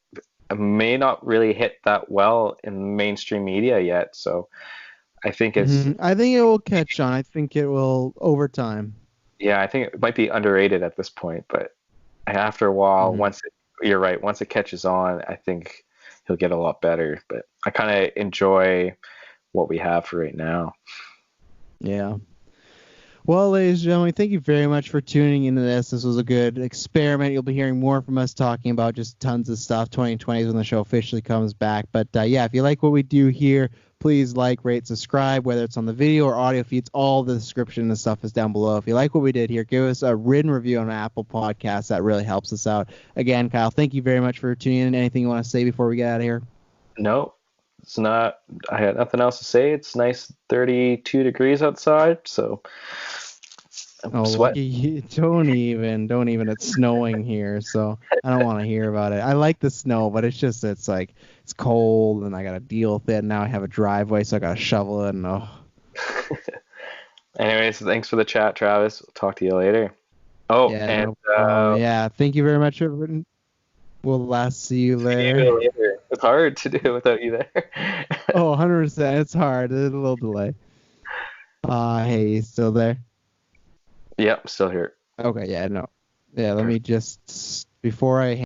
may not really hit that well in mainstream media yet. So I think it's I think it will catch on. I think it will over time. yeah, I think it might be underrated at this point, but after a while, hmm you're right, once it catches on, I think he'll get a lot better. But I kind of enjoy what we have for right now. Yeah. Well, ladies and gentlemen, thank you very much for tuning into this. This was a good experiment. You'll be hearing more from us talking about just tons of stuff. 2020 is when the show officially comes back. But if you like what we do here, please like, rate, subscribe, whether it's on the video or audio feeds. All the description and stuff is down below. If you like what we did here, give us a written review on Apple Podcasts. That really helps us out. Again, Kyle, thank you very much for tuning in. Anything you want to say before we get out of here? No, It's not. I had nothing else to say. It's nice, 32 degrees outside, so I'm Oh, sweating. lucky you. Don't even. It's snowing here, so I don't want to hear about it. I like the snow, but it's like, it's cold, and I got to deal with it. Now I have a driveway, so I got to shovel it, and oh. Anyways, thanks for the chat, Travis. We'll talk to you later. Oh, Yeah, and no problem. Yeah, thank you very much, everyone. We'll see you see later. you later. It's hard to do without you there. Oh, 100%. It's hard. There's a little delay. Hey, you still there? Yep, still here. Okay, yeah, no. Yeah, let me just, before I